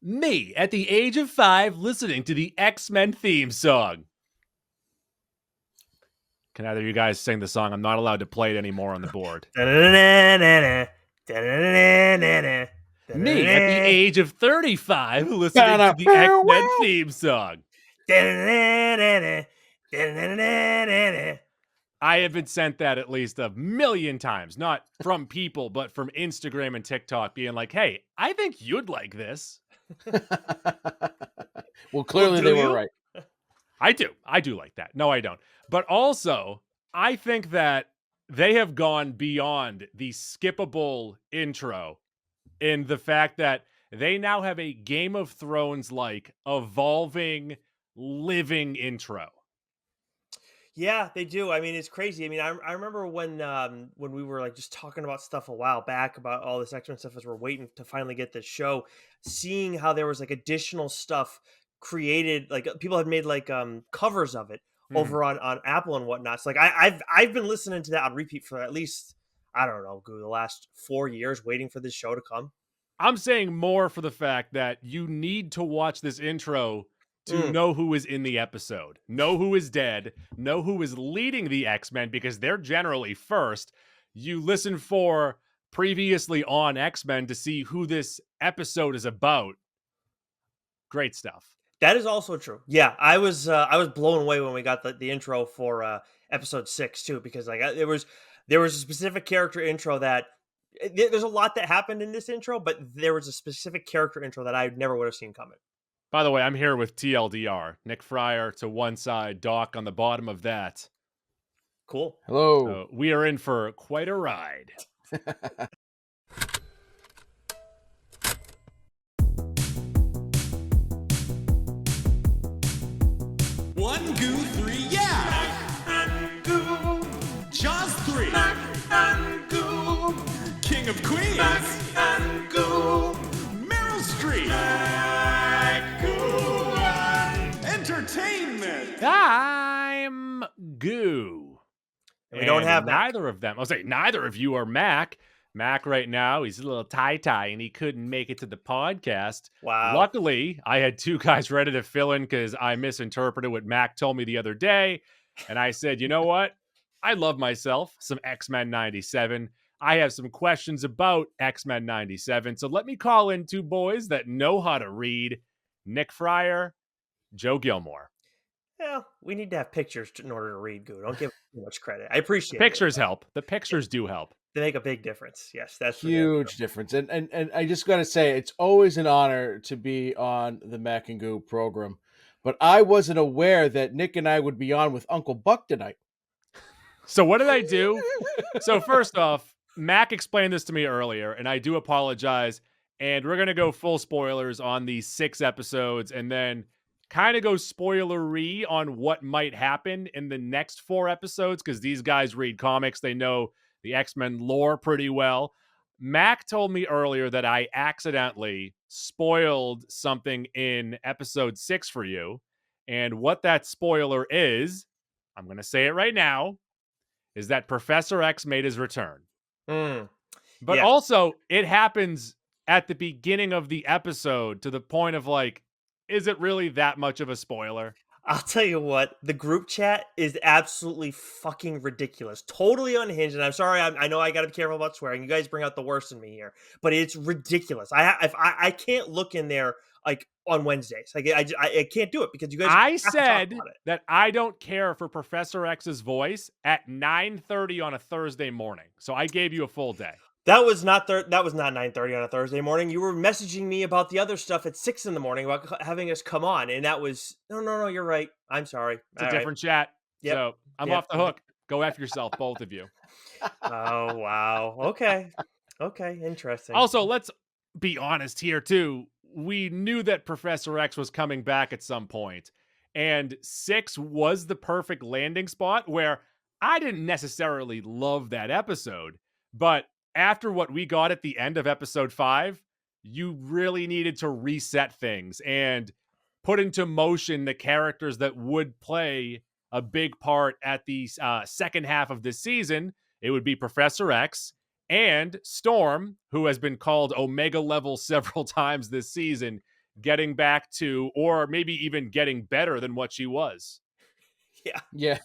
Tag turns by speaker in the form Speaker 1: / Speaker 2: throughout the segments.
Speaker 1: Me, at the age of 5, listening to the X-Men theme song. Can either of you guys sing the song? I'm not allowed to play it anymore on the board. Me, at the age of 35, listening to the X-Men theme song. I have been sent that at least a million times, not from people, but from Instagram and TikTok being like, hey, I think you'd like this.
Speaker 2: Well, clearly they were right.
Speaker 1: I do like that. No, I don't. But also, I think that they have gone beyond the skippable intro in the fact that they now have a Game of Thrones-like evolving, living intro.
Speaker 3: Yeah, they do. I mean, it's crazy. I mean, I remember when we were like just talking about stuff a while back about all this X-Men stuff as we're waiting to finally get this show, seeing how there was like additional stuff created, like people had made like covers of it over on Apple and whatnot. So like I've been listening to that on repeat for at least, I don't know, the last 4 years waiting for this show to come.
Speaker 1: I'm saying more for the fact that you need to watch this intro to know who is in the episode, know who is dead, know who is leading the X-Men, because they're generally first. You listen for previously on X-Men to see who this episode is about. Great stuff.
Speaker 3: That is also true. Yeah, I was blown away when we got the intro for episode 6 too, because like there was a specific character intro that there's a lot that happened in this intro, but there was a specific character intro that I never would have seen coming.
Speaker 1: By the way, I'm here with TLDR. Nick Fryer to one side, Doc on the bottom of that.
Speaker 3: Cool.
Speaker 2: Hello.
Speaker 1: So we are in for quite a ride.
Speaker 4: 1 goo 3 yeah. Goo. Jaws 3. Goo. King of Queens. Goo. Meryl Streep. Entertainment.
Speaker 1: I'm Goo.
Speaker 3: We don't have
Speaker 1: neither of them. I'll say neither of you are Mac. Mac right now, he's a little tie-tie and he couldn't make it to the podcast.
Speaker 3: Wow.
Speaker 1: Luckily, I had 2 guys ready to fill in because I misinterpreted what Mac told me the other day. And I said, you know what? I love myself some X-Men 97. I have some questions about X-Men 97. So let me call in 2 boys that know how to read. Nick Fryer, Joe Gilmore.
Speaker 3: Yeah, we need to have pictures in order to read Goo. Don't give too much credit. I appreciate
Speaker 1: pictures help. The pictures do help.
Speaker 3: They make a big difference. Yes, that's
Speaker 2: huge difference. And I just got to say, it's always an honor to be on the Mac and Goo program. But I wasn't aware that Nick and I would be on with Uncle Buck tonight.
Speaker 1: So what did I do? So first off, Mac explained this to me earlier, and I do apologize. And we're going to go full spoilers on these 6 episodes and then kind of go spoilery on what might happen in the next 4 episodes, because these guys read comics. They know the X-Men lore pretty well. Mac told me earlier that I accidentally spoiled something in episode 6 for you. And what that spoiler is, I'm going to say it right now, is that Professor X made his return. But also, it happens at the beginning of the episode to the point of like, is it really that much of a spoiler?
Speaker 3: I'll tell you what, the group chat is absolutely fucking ridiculous. Totally unhinged. And I'm sorry, I know I got to be careful about swearing. You guys bring out the worst in me here. But it's ridiculous. I can't look in there like on Wednesdays. Like I can't do it because you guys.
Speaker 1: I said that I don't care for Professor X's voice at 9:30 on a Thursday morning. So I gave you a full day.
Speaker 3: That was not 9:30 on a Thursday morning. You were messaging me about the other stuff at 6 a.m. about having us come on, and that was no. You're right. I'm sorry.
Speaker 1: It's a different chat. Yep. So I'm off the hook. Go after yourself, both of you.
Speaker 3: Oh wow. Okay. Interesting.
Speaker 1: Also, let's be honest here too. We knew that Professor X was coming back at some point, and 6 was the perfect landing spot where I didn't necessarily love that episode, but after what we got at the end of episode 5, you really needed to reset things and put into motion the characters that would play a big part at the second half of this season. It would be Professor X and Storm, who has been called Omega level several times this season, getting back to, or maybe even getting better than what she was.
Speaker 3: Yeah.
Speaker 2: Yeah.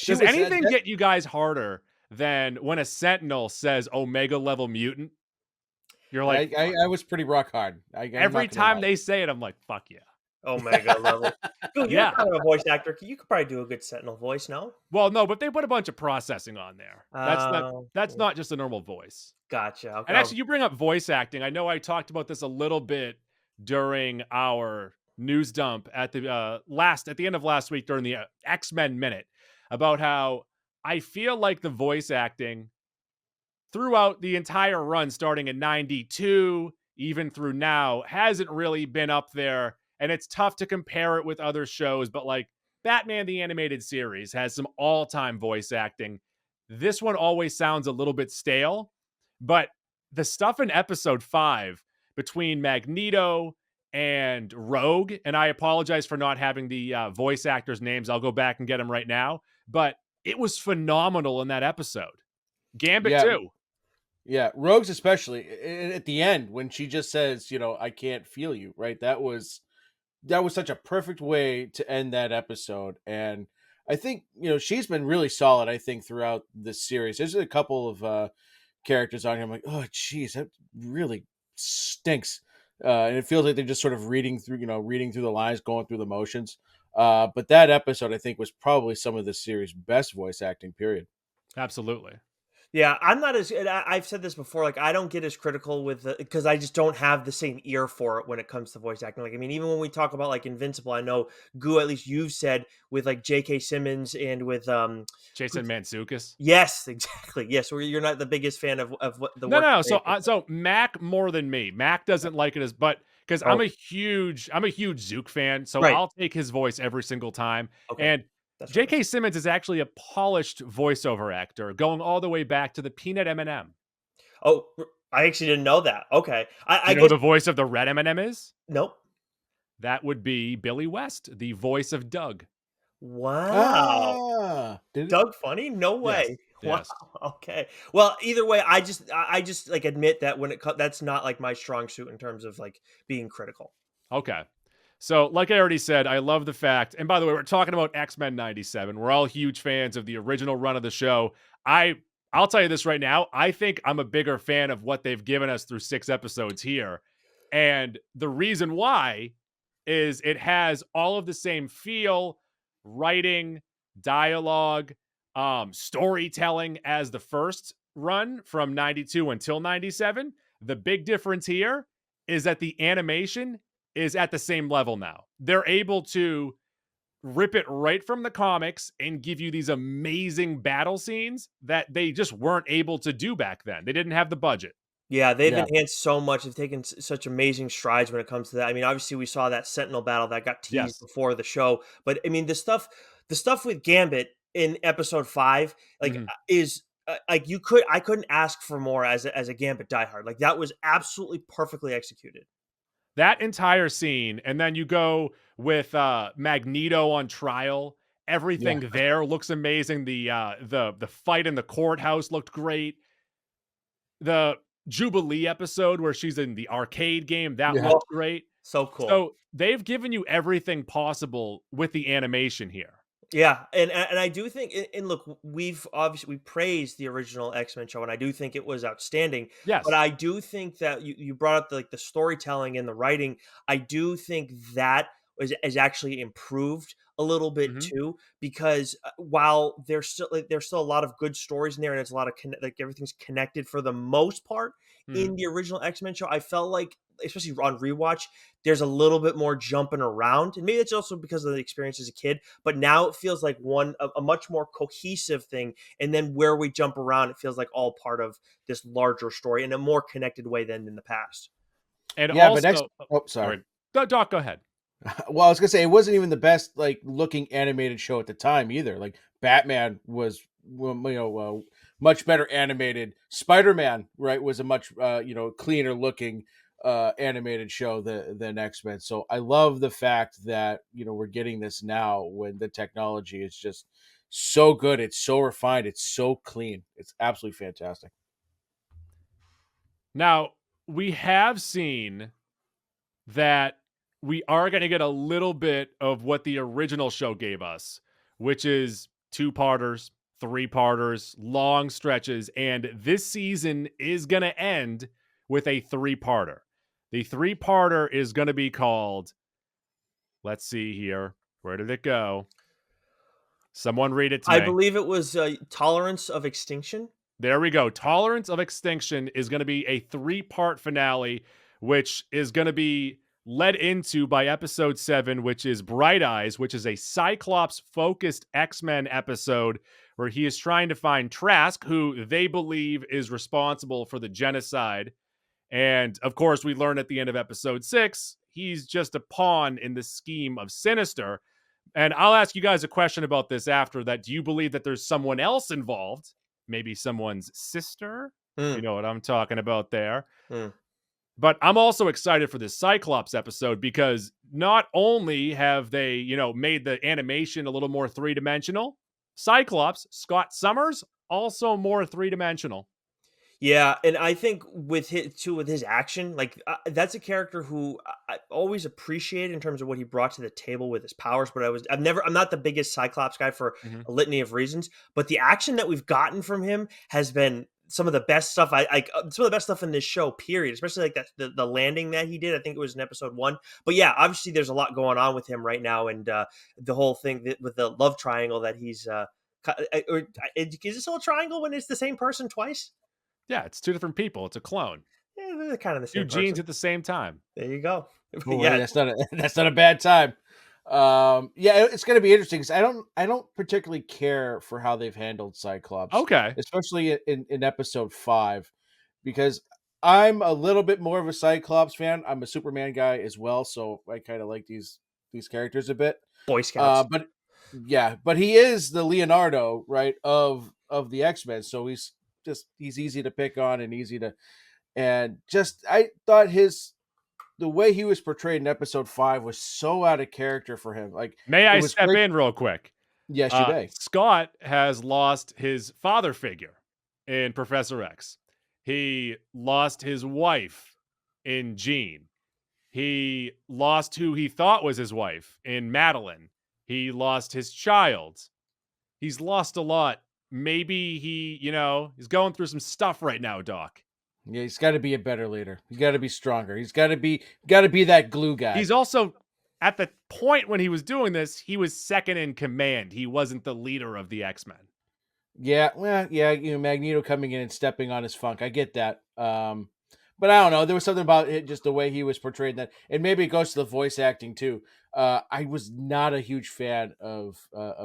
Speaker 1: Does anything get you guys harder than when a Sentinel says Omega level mutant? You're like,
Speaker 2: I was pretty rock hard. I'm
Speaker 1: every
Speaker 2: not gonna
Speaker 1: time
Speaker 2: lie.
Speaker 1: they say it, I'm like, fuck yeah.
Speaker 3: Omega level. Dude, you're
Speaker 1: Yeah.
Speaker 3: kind of a voice actor. You could probably do a good Sentinel voice, no?
Speaker 1: Well, no, but they put a bunch of processing on there. That's
Speaker 3: Oh,
Speaker 1: not just a normal voice.
Speaker 3: gotcha. Okay.
Speaker 1: And actually, you bring up voice acting. I know I talked about this a little bit during our news dump at the end of last week during the X-Men Minute about how I feel like the voice acting throughout the entire run, starting in 92, even through now, hasn't really been up there. And it's tough to compare it with other shows, but like Batman the Animated Series has some all-time voice acting. This one always sounds a little bit stale, but the stuff in episode 5 between Magneto and Rogue, and I apologize for not having the voice actors' names. I'll go back and get them right now, but it was phenomenal in that episode. Gambit
Speaker 2: Yeah.
Speaker 1: too.
Speaker 2: Yeah, Rogues especially at the end when she just says, I can't feel you, right? That was such a perfect way to end that episode. And I think, she's been really solid, I think, throughout this series. There's a couple of characters on here. I'm like, oh, geez, that really stinks. And it feels like they're just sort of reading through the lines, going through the motions. But that episode, I think, was probably some of the series' best voice acting, period.
Speaker 1: Absolutely.
Speaker 3: Yeah, I'm not as. And I've said this before. Like, I don't get as critical with because I just don't have the same ear for it when it comes to voice acting. Like, I mean, even when we talk about like Invincible, I know Goo, at least you've said with like J.K. Simmons and with
Speaker 1: Jason Mantzoukas.
Speaker 3: Yes, exactly. Yes, where you're not the biggest fan of what the
Speaker 1: No,
Speaker 3: work.
Speaker 1: no. So Mac more than me. Mac doesn't like it because I'm a huge Zook fan. So
Speaker 3: Right.
Speaker 1: I'll take his voice every single time.
Speaker 3: Okay.
Speaker 1: And
Speaker 3: That's
Speaker 1: J.K. Simmons is actually a polished voiceover actor, going all the way back to the Peanut M&M.
Speaker 3: Oh, I actually didn't know that. Okay, I
Speaker 1: You know
Speaker 3: guess
Speaker 1: who the voice of the red M&M is?
Speaker 3: nope.
Speaker 1: That would be Billy West, the voice of Doug.
Speaker 3: Wow. Doug Funny? No way. Wow.
Speaker 1: Yes.
Speaker 3: Okay. Well, either way, I just like admit that when that's not like my strong suit in terms of like being critical.
Speaker 1: Okay. So, like I already said, I love the fact, and by the way, we're talking about X-Men 97. We're all huge fans of the original run of the show. I'll tell you this right now. I think I'm a bigger fan of what they've given us through 6 episodes here. And the reason why is it has all of the same feel, writing, dialogue, storytelling as the first run from 92 until 97. The big difference here is that the animation is at the same level now. They're able to rip it right from the comics and give you these amazing battle scenes that they just weren't able to do back then. They didn't have the budget.
Speaker 3: Yeah, they've
Speaker 2: Yeah.
Speaker 3: enhanced so much. They've taken such amazing strides when it comes to that. I mean, obviously, we saw that Sentinel battle that got teased
Speaker 1: Yes.
Speaker 3: before the show, but I mean, the stuff with Gambit in episode 5, like,
Speaker 1: Mhm.
Speaker 3: is like I couldn't ask for more as a Gambit diehard. Like, that was absolutely perfectly executed.
Speaker 1: That entire scene, and then you go with Magneto on trial. Everything there looks amazing. The fight in the courthouse looked great. The Jubilee episode where she's in the arcade game, that looked great.
Speaker 3: So cool.
Speaker 1: So they've given you everything possible with the animation here.
Speaker 3: Yeah, and I do think, and look, we praised the original X-Men show, and I do think it was outstanding.
Speaker 1: Yes.
Speaker 3: But I do think that you brought up the storytelling and the writing. I do think that is actually improved a little bit
Speaker 1: Mhm.
Speaker 3: too, because while there's still a lot of good stories in there, and it's a lot of everything's connected for the most part in the original X-Men show, I felt like, especially on rewatch, there's a little bit more jumping around, and maybe it's also because of the experience as a kid, but now it feels like a much more cohesive thing, and then where we jump around, it feels like all part of this larger story in a more connected way than in the past.
Speaker 1: And
Speaker 2: Yeah,
Speaker 1: also,
Speaker 2: but sorry.
Speaker 1: Doc, go ahead.
Speaker 2: Well, I was gonna say it wasn't even the best like looking animated show at the time either. Like Batman was, much better animated. Spider-Man, right, was a much cleaner looking animated show than X-Men. So I love the fact that we're getting this now when the technology is just so good. It's so refined. It's so clean. It's absolutely fantastic.
Speaker 1: Now, we have seen that we are going to get a little bit of what the original show gave us, which is 2-parters, 3-parters, long stretches. And this season is going to end with a 3-parter. The 3-parter is going to be called, let's see here. Where did it go? Someone read it to me.
Speaker 3: I believe it was Tolerance of Extinction.
Speaker 1: There we go. Tolerance of Extinction is going to be a 3-part finale, which is going to be led into by episode 7, which is Bright Eyes, which is a Cyclops-focused X-Men episode where he is trying to find Trask, who they believe is responsible for the genocide. And, of course, we learn at the end of episode 6, he's just a pawn in the scheme of Sinister. And I'll ask you guys a question about this after that. Do you believe that there's someone else involved? Maybe someone's sister? You know what I'm talking about there. But I'm also excited for this Cyclops episode because not only have they, made the animation a little more 3-dimensional, Cyclops, Scott Summers, also more 3-dimensional.
Speaker 3: Yeah, and I think with his action, like that's a character who I always appreciated in terms of what he brought to the table with his powers. But I'm not the biggest Cyclops guy for a litany of reasons. But the action that we've gotten from him has been some of the best stuff. Some of the best stuff in this show, period. Especially like the landing that he did. I think it was in episode 1. But yeah, obviously there's a lot going on with him right now, and the whole thing with the love triangle that he's. Is this a triangle when it's the same person twice?
Speaker 1: Yeah, it's 2 different people. It's a clone.
Speaker 3: Yeah, they're kind of the same.
Speaker 1: 2 genes at the same time.
Speaker 3: There you go.
Speaker 2: Boy, yeah, that's not a bad time. Yeah, it's going to be interesting because I don't particularly care for how they've handled Cyclops.
Speaker 1: Okay,
Speaker 2: especially in episode 5, because I'm a little bit more of a Cyclops fan. I'm a Superman guy as well, so I kind of like these characters a bit.
Speaker 3: Boy Scouts,
Speaker 2: but he is the Leonardo, right, of the X-Men, so he's easy to pick on and I thought the way he was portrayed in episode 5 was so out of character for him. Like,
Speaker 1: may I step in real quick?
Speaker 2: Yes, you may.
Speaker 1: Scott has lost his father figure in Professor X. He lost his wife in Jean. He lost who he thought was his wife in Madeline. He lost his child. He's lost a lot. Maybe he's going through some stuff right now, Doc.
Speaker 2: Yeah, he's got to be a better leader. He's got to be stronger. He's got to be that glue guy.
Speaker 1: He's also, at the point when he was doing this, he was second in command. He wasn't the leader of the X-Men.
Speaker 2: Yeah, well, yeah, Magneto coming in and stepping on his funk. I get that. But I don't know. There was something about it, just the way he was portrayed that, and maybe it goes to the voice acting too. I was not a huge fan of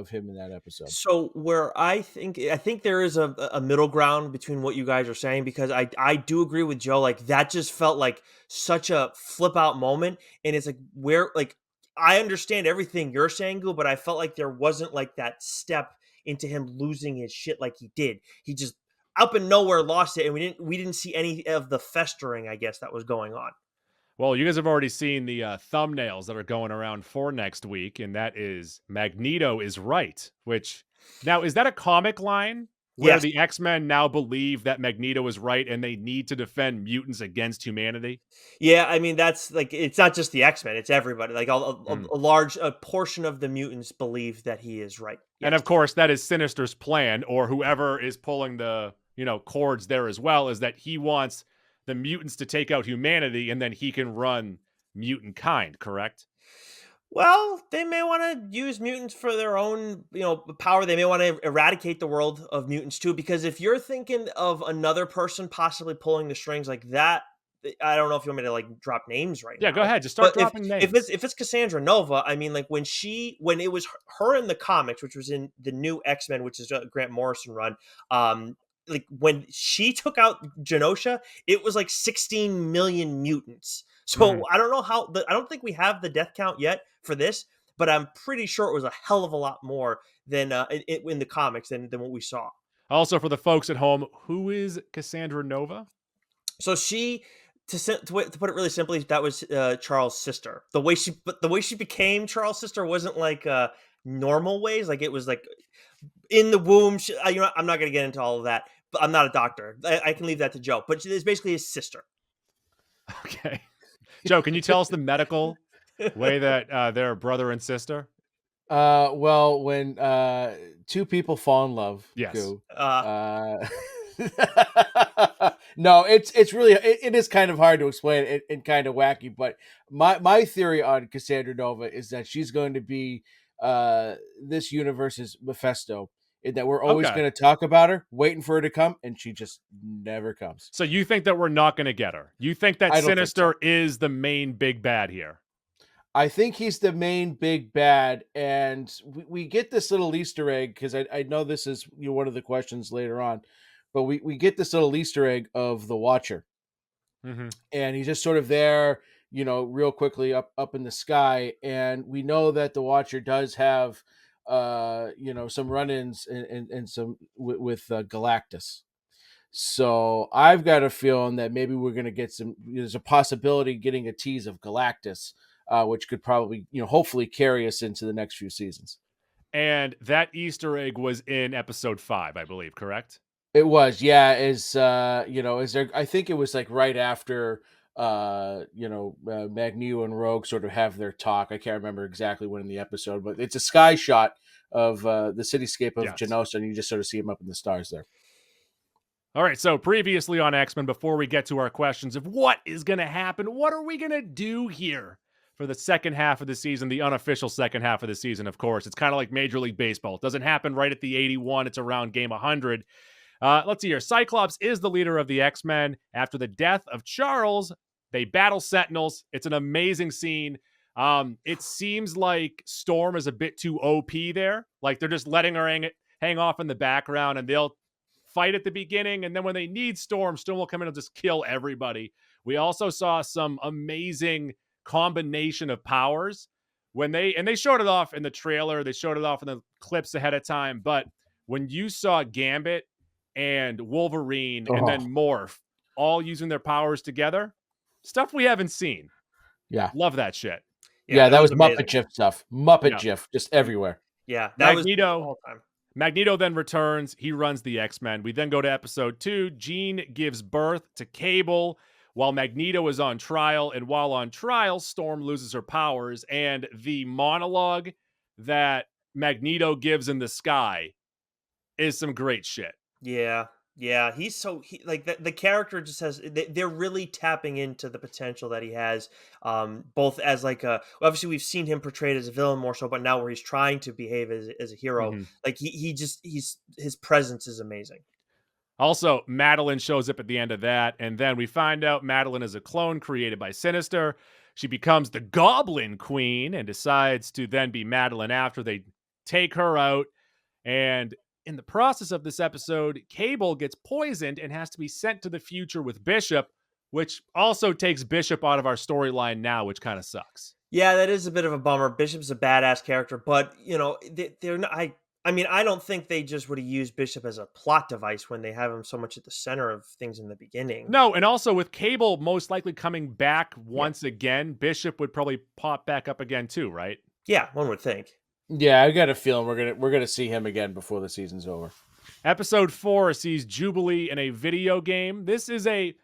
Speaker 2: him in that episode.
Speaker 3: So where I think there is a middle ground between what you guys are saying, because I do agree with Joe. Like, that just felt like such a flip out moment, and it's like where, like, I understand everything you're saying, Goo, but I felt like there wasn't like that step into him losing his shit like he did. He just up and nowhere lost it, and we didn't see any of the festering, I guess, that was going on.
Speaker 1: Well, you guys have already seen the thumbnails that are going around for next week, and that is Magneto is right. Which, now, is that a comic line where the X-Men now believe that Magneto is right and they need to defend mutants against humanity?
Speaker 3: Yeah, I mean, that's like, it's not just the X-Men, it's everybody. Like a large portion of the mutants believe that he is right. Yes.
Speaker 1: And of course, that is Sinister's plan, or whoever is pulling the cords there as well, is that he wants the mutants to take out humanity and then he can run mutant kind, correct?
Speaker 3: Well, they may want to use mutants for their own, power. They may want to eradicate the world of mutants too, because if you're thinking of another person possibly pulling the strings like that, I don't know if you want me to like drop names right now.
Speaker 1: Yeah, go ahead. Just start dropping names.
Speaker 3: If it's Cassandra Nova, I mean, like when it was her in the comics, which was in the new X-Men, which is a Grant Morrison run, like when she took out Genosha, it was like 16 million mutants. So I don't know I don't think we have the death count yet for this, but I'm pretty sure it was a hell of a lot more than in the comics than what we saw.
Speaker 1: Also, for the folks at home, who is Cassandra Nova?
Speaker 3: So to put it really simply, that was Charles' sister. The way she became Charles' sister wasn't like normal ways. Like, it was like in the womb. I'm not going to get into all of that, but I'm not a doctor. I can leave that to Joe. But it's basically his sister.
Speaker 1: Okay. Joe, can you tell us the medical Way that they're brother and sister.
Speaker 2: Well, when two people fall in love,
Speaker 1: Yes.
Speaker 2: Goo,
Speaker 3: Uh,
Speaker 2: no, it's really it is kind of hard to explain and kind of wacky. But my theory on Cassandra Nova is that she's going to be this universe's Mephisto, in that we're always
Speaker 1: Okay.
Speaker 2: going to talk about her, waiting for her to come, and she just never comes.
Speaker 1: So you think that we're not going to get her? You think that
Speaker 2: I don't think
Speaker 1: Sinister is the main big bad here?
Speaker 2: I think he's the main big bad, and we get this little Easter egg, because I know this is one of the questions later on, but we get this little Easter egg of the Watcher,
Speaker 1: Mm-hmm.
Speaker 2: and he's just sort of there, real quickly up in the sky, and we know that the Watcher does have, some run-ins and some with Galactus. So I've got a feeling that maybe we're going to get there's a possibility getting a tease of Galactus, which could probably, hopefully carry us into the next few seasons.
Speaker 1: And that Easter egg was in episode 5, I believe, correct?
Speaker 2: It was, yeah. Is there? I think it was like right after, Magneto and Rogue sort of have their talk. I can't remember exactly when in the episode, but it's a sky shot of the cityscape of
Speaker 1: Yes.
Speaker 2: Genosha, and you just sort of see him up in the stars there.
Speaker 1: All right, so previously on X-Men, before we get to our questions of what is going to happen, what are we going to do here for the second half of the season, the unofficial second half of the season, of course. It's kind of like Major League Baseball. It doesn't happen right at the 81. It's around game 100. Let's see here. Cyclops is the leader of the X-Men. After the death of Charles, they battle Sentinels. It's an amazing scene. It seems like Storm is a bit too OP there. Like they're just letting her hang off in the background, and they'll fight at the beginning, and then when they need Storm will come in and just kill everybody. We also saw some amazing combination of powers when they showed it off in the trailer, they showed it off in the clips ahead of time, but when you saw Gambit and Wolverine and then Morph all using their powers together, stuff we haven't seen.
Speaker 2: Yeah.
Speaker 1: Love that shit.
Speaker 2: Yeah, that was
Speaker 3: amazing.
Speaker 2: Muppet GIF stuff. Muppet GIF, just everywhere.
Speaker 3: Yeah, that
Speaker 1: Magneto.
Speaker 3: was all time.
Speaker 1: Magneto then returns. He runs the X-Men. We then go to episode 2. Jean gives birth to Cable while Magneto is on trial. And while on trial, Storm loses her powers. And the monologue that Magneto gives in the sky is some great shit.
Speaker 3: Yeah. He's the character just has. They're really tapping into the potential that he has, both as obviously we've seen him portrayed as a villain more so, but now where he's trying to behave as a hero,
Speaker 1: Mm-hmm.
Speaker 3: like his presence is amazing.
Speaker 1: Also, Madeline shows up at the end of that, and then we find out Madeline is a clone created by Sinister. She becomes the Goblin Queen and decides to then be Madeline after they take her out. And in the process of this episode, Cable gets poisoned and has to be sent to the future with Bishop, which also takes Bishop out of our storyline now, which kind of sucks.
Speaker 3: Yeah, that is a bit of a bummer. Bishop's a badass character, but they're not. I mean, I don't think they just would have used Bishop as a plot device when they have him so much at the center of things in the beginning.
Speaker 1: No, and also with Cable most likely coming back once again, Bishop would probably pop back up again too, right?
Speaker 3: Yeah, one would think.
Speaker 2: Yeah, I got a feeling we're gonna see him again before the season's over.
Speaker 1: Episode 4 sees Jubilee in a video game. This is a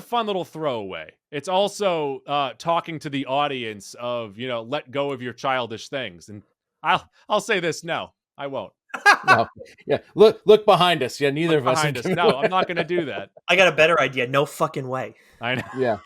Speaker 1: fun little throwaway. It's also talking to the audience of, let go of your childish things. And I'll say this, no, I won't.
Speaker 2: No. Yeah, look behind us. Yeah, neither of us.
Speaker 1: Behind us. No, I'm not going to do that.
Speaker 3: I got a better idea. No fucking way.
Speaker 1: I know.
Speaker 2: Yeah.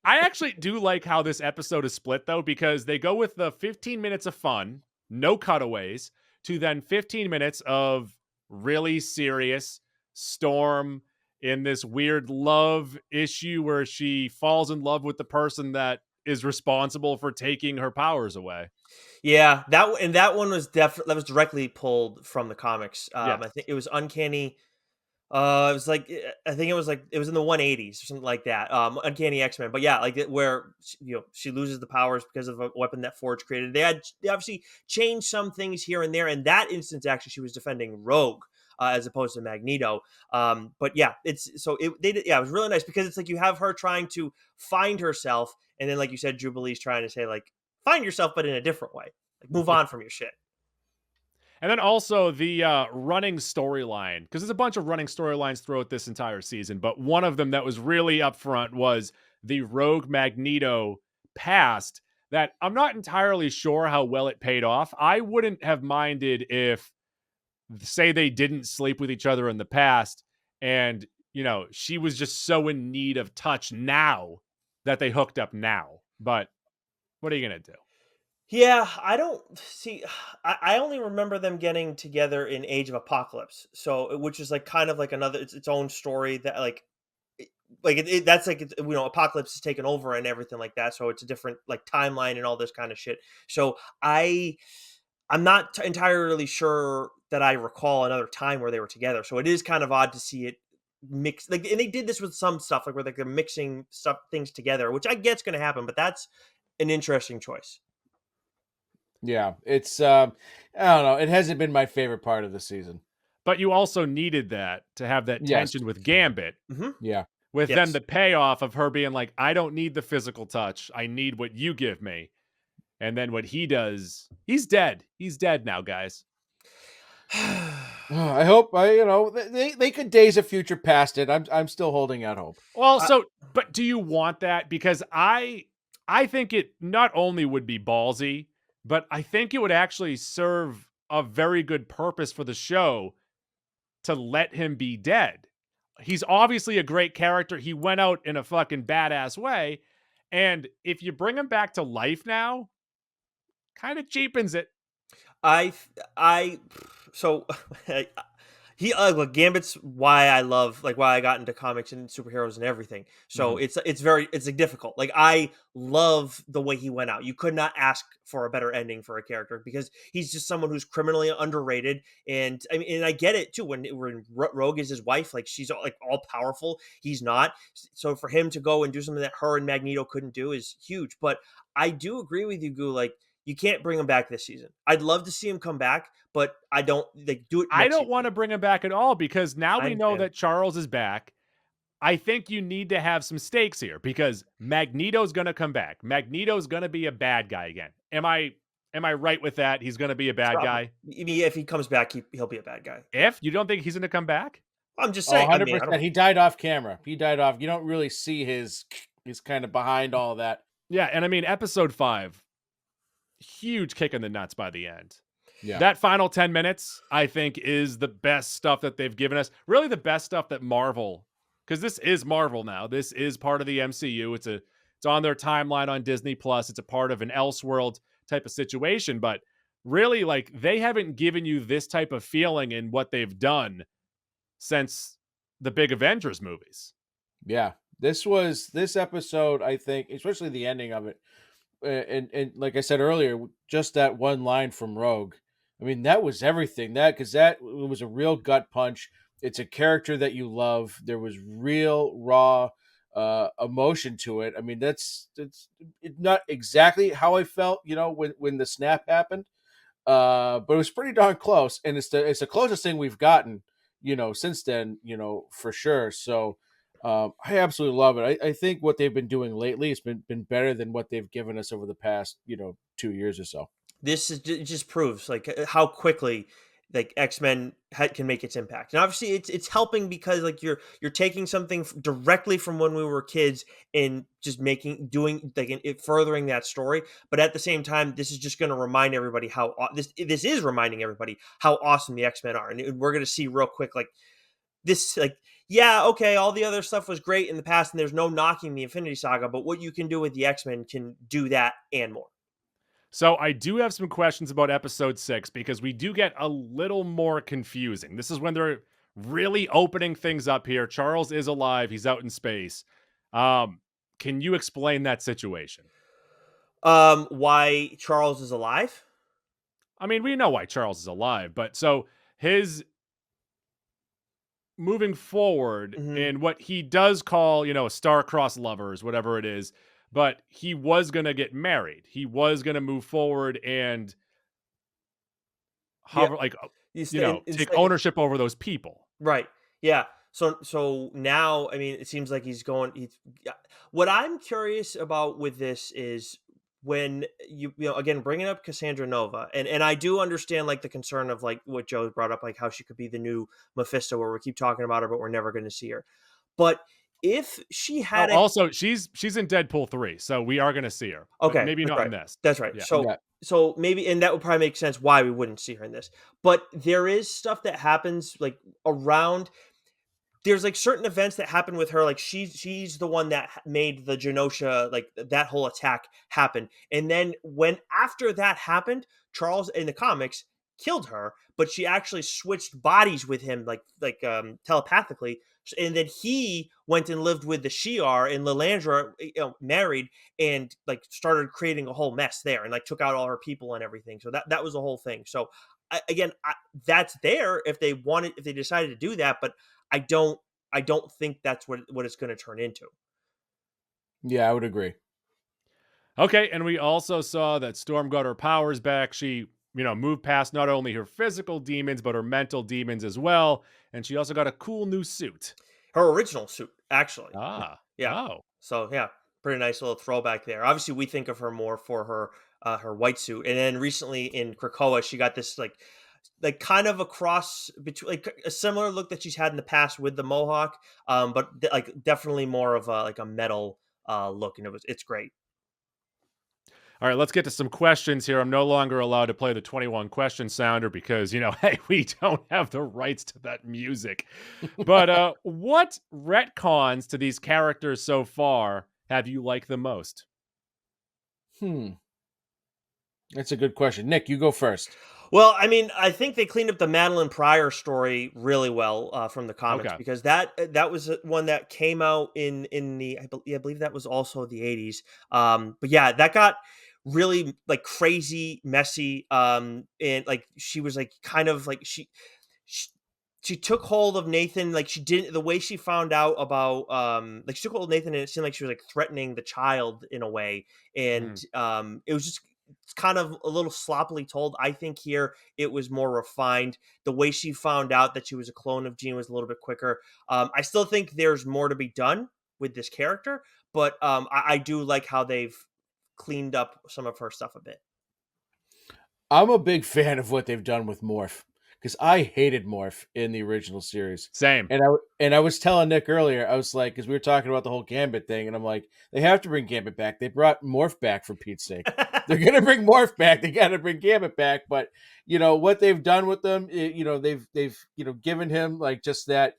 Speaker 1: I actually do like how this episode is split, though, because they go with the 15 minutes of fun, no cutaways, to then 15 minutes of really serious Storm in this weird love issue where she falls in love with the person that is responsible for taking her powers away.
Speaker 3: Yeah, that one was definitely directly pulled from the comics.
Speaker 1: Yes.
Speaker 3: I think it was Uncanny. It was like I think it was in the 180s or something like that. Uncanny X-Men, but yeah, where she loses the powers because of a weapon that Forge created. They obviously changed some things here and there. In that instance, actually, she was defending Rogue as opposed to Magneto. But yeah, it was really nice because it's like you have her trying to find herself, and then like you said, Jubilee's trying to say find yourself, but in a different way. Move on from your shit.
Speaker 1: And then also the running storyline, because there's a bunch of running storylines throughout this entire season, but one of them that was really up front was the Rogue Magneto past that I'm not entirely sure how well it paid off. I wouldn't have minded if, say, they didn't sleep with each other in the past and, she was just so in need of touch now that they hooked up now. But what are you going to do?
Speaker 3: Yeah, I don't see. I only remember them getting together in Age of Apocalypse, so which is like kind of like another its own story that that's like Apocalypse is taken over and everything like that, so it's a different like timeline and all this kind of shit. So I'm not entirely sure that I recall another time where they were together. So it is kind of odd to see it mix like, and they did this with some stuff like where like they're mixing things together, which I get's going to happen, but that's an interesting choice.
Speaker 2: Yeah, it's I don't know. It hasn't been my favorite part of the season.
Speaker 1: But you also needed that to have that
Speaker 2: Yes.
Speaker 1: tension with Gambit,
Speaker 2: Yeah.
Speaker 1: with then
Speaker 3: Yes.
Speaker 1: the payoff of her being like, I don't need the physical touch. I need what you give me. And then what he does, he's dead. He's dead now, guys.
Speaker 2: I hope they could days of future past it. I'm still holding out hope.
Speaker 1: Well, but do you want that? Because I think it not only would be ballsy, but I think it would actually serve a very good purpose for the show to let him be dead. He's obviously a great character. He went out in a fucking badass way. And if you bring him back to life now, kind of cheapens it.
Speaker 3: So look, Gambit's why I got into comics and superheroes and everything. So it's like difficult. Like I love the way he went out. You could not ask for a better ending for a character because he's just someone who's criminally underrated. And I mean, and I get it too. When Rogue is his wife, like she's all powerful. He's not. So for him to go and do something that her and Magneto couldn't do is huge. But I do agree with you, Goo. Like you can't bring him back this season. I'd love to see him come back, but I don't do it.
Speaker 1: I don't want to bring him back at all because now we know that Charles is back. I think you need to have some stakes here because Magneto's going to come back. Magneto's going to be a bad guy again. Am I right with that? He's going to be a bad guy.
Speaker 3: I mean, if he comes back, he'll be a bad guy.
Speaker 1: If you don't think he's going to come back,
Speaker 3: I'm just saying.
Speaker 2: 100%. He died off camera. He died off. You don't really see his kind of behind all that.
Speaker 1: Yeah, and I mean, episode 5, huge kick in the nuts by the end.
Speaker 2: Yeah.
Speaker 1: That final 10 minutes, I think, is the best stuff that they've given us. Really the best stuff that Marvel, because this is Marvel now. This is part of the MCU. It's on their timeline on Disney Plus. It's a part of an Elseworld type of situation. But really, like, they haven't given you this type of feeling in what they've done since the big Avengers movies.
Speaker 2: Yeah. This episode, I think, especially the ending of it, and like I said earlier, just that one line from Rogue. I mean, that was everything. That was a real gut punch. It's a character that you love. There was real raw emotion to it. I mean, it's not exactly how I felt, when the snap happened, but it was pretty darn close. And it's the closest thing we've gotten, since then, for sure. So I absolutely love it. I think what they've been doing lately has been better than what they've given us over the past 2 years or so.
Speaker 3: It just proves like how quickly like X-Men can make its impact, and obviously it's helping because like you're taking something directly from when we were kids and just furthering that story. But at the same time, this is just going to remind everybody how this is reminding everybody how awesome the X-Men are, and we're going to see real quick like this like. Yeah, okay, all the other stuff was great in the past, and there's no knocking the Infinity Saga, but what you can do with the X-Men can do that and more.
Speaker 1: So I do have some questions about episode 6 because we do get a little more confusing. This is when they're really opening things up here. Charles is alive. He's out in space. Can you explain that situation?
Speaker 3: Why Charles is alive?
Speaker 1: I mean, we know why Charles is alive, but so his moving forward in what he does call, star-crossed lovers, whatever it is, but he was going to get married. He was going to move forward and take ownership over those people.
Speaker 3: Right. Yeah. So now, I mean, it seems like what I'm curious about with this is when you again, bringing up Cassandra Nova, and I do understand like the concern of like what Joe brought up, like how she could be the new Mephisto where we keep talking about her, but we're never going to see her. But if she
Speaker 1: Oh,
Speaker 3: had
Speaker 1: also, she's in Deadpool 3, so we are gonna see her. But
Speaker 3: okay,
Speaker 1: maybe
Speaker 3: that's
Speaker 1: not
Speaker 3: right.
Speaker 1: in this.
Speaker 3: That's right.
Speaker 1: Yeah.
Speaker 2: Yeah.
Speaker 3: So maybe, and that would probably make sense why we wouldn't see her in this. But there is stuff that happens like around. There's like certain events that happen with her. Like she's the one that made the Genosha, like that whole attack happen. And then when after that happened, Charles in the comics killed her, but she actually switched bodies with him, telepathically. And then he went and lived with the Shi'ar, and Lilandra, married, and like started creating a whole mess there, and like took out all her people and everything. So that was a whole thing. So that's there if they wanted, if they decided to do that, but I don't think that's what it's going to turn into.
Speaker 2: Yeah, I would agree.
Speaker 1: Okay, and we also saw that Storm got her powers back. She, moved past not only her physical demons, but her mental demons as well. And she also got a cool new suit.
Speaker 3: Her original suit, actually.
Speaker 1: Ah.
Speaker 3: Yeah.
Speaker 1: Oh.
Speaker 3: So yeah, pretty nice little throwback there. Obviously, we think of her more for her white suit, and then recently in Krakoa, she got this like kind of a cross between, like a similar look that she's had in the past with the mohawk, but like definitely more of a metal look, and it's great.
Speaker 1: All right, let's get to some questions here. I'm no longer allowed to play the 21 question sounder because, hey, we don't have the rights to that music. But what retcons to these characters so far have you liked the most?
Speaker 2: That's a good question. Nick, you go first.
Speaker 3: Well, I mean, I think they cleaned up the Madeline Pryor story really well from the comics, because that was one that came out in the I believe that was also the 80s. But yeah, that got really like crazy messy, and like she was like kind of like she took hold of Nathan, like she didn't, the way she found out about like she took hold of Nathan, and it seemed like she was like threatening the child in a way, and it was just, it's kind of a little sloppily told. I think here it was more refined. The way she found out that she was a clone of Jean was a little bit quicker. I still think there's more to be done with this character, but I do like how they've cleaned up some of her stuff a bit.
Speaker 2: I'm a big fan of what they've done with Morph, because I hated Morph in the original series.
Speaker 1: Same.
Speaker 2: And I was telling Nick earlier, I was like, because we were talking about the whole Gambit thing, and I'm like, they have to bring Gambit back. They brought Morph back, for Pete's sake. They're gonna bring Morph back. They got to bring Gambit back. But what they've done with them, they've given him like just that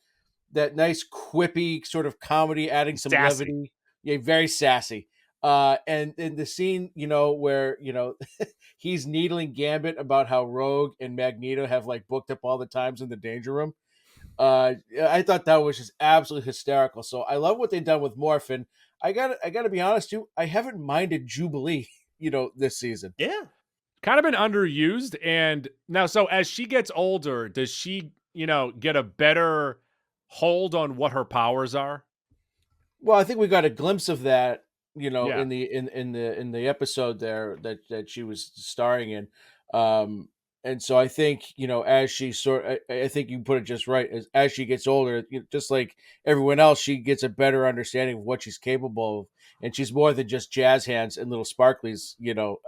Speaker 2: nice quippy sort of comedy, adding some
Speaker 1: Sassy.
Speaker 2: levity. Yeah, very sassy. And in the scene, where he's needling Gambit about how Rogue and Magneto have like booked up all the times in the Danger Room. I thought that was just absolutely hysterical. So I love what they've done with Morph, and I gotta be honest too, I haven't minded Jubilee, this season.
Speaker 3: Yeah.
Speaker 1: Kind of been underused. And now, so as she gets older, does she, get a better hold on what her powers are?
Speaker 2: Well, I think we got a glimpse of that,
Speaker 1: Yeah.
Speaker 2: in the episode there that she was starring in. And so I think, as she I think you put it just right. As she gets older, just like everyone else, she gets a better understanding of what she's capable of, and she's more than just jazz hands and little sparklies,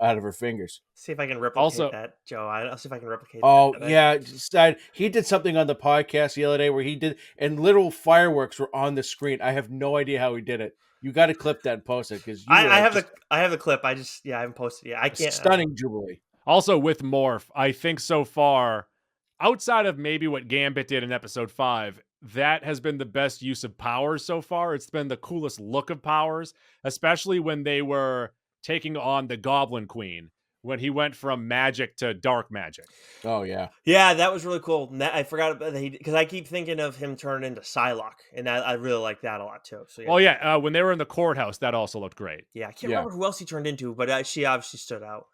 Speaker 2: out of her fingers.
Speaker 3: See if I can replicate that, Joe. I'll see if I can replicate
Speaker 2: Oh,
Speaker 3: that.
Speaker 2: yeah. He did something on the podcast the other day where he did, and literal fireworks were on the screen. I have no idea how he did it. You got to clip that and post it, because
Speaker 3: I have the clip. I haven't posted it yet. I can't.
Speaker 2: Stunning Jubilee.
Speaker 1: Also with Morph, I think so far, outside of maybe what Gambit did in episode 5, that has been the best use of powers so far. It's been the coolest look of powers, especially when they were taking on the Goblin Queen, when he went from magic to dark magic.
Speaker 2: Oh, yeah.
Speaker 3: Yeah, that was really cool. I forgot about that, because I keep thinking of him turning into Psylocke, and I really like that a lot too. So yeah.
Speaker 1: Oh yeah, when they were in the courthouse, that also looked great.
Speaker 3: Yeah, I can't remember who else he turned into, but she obviously stood out.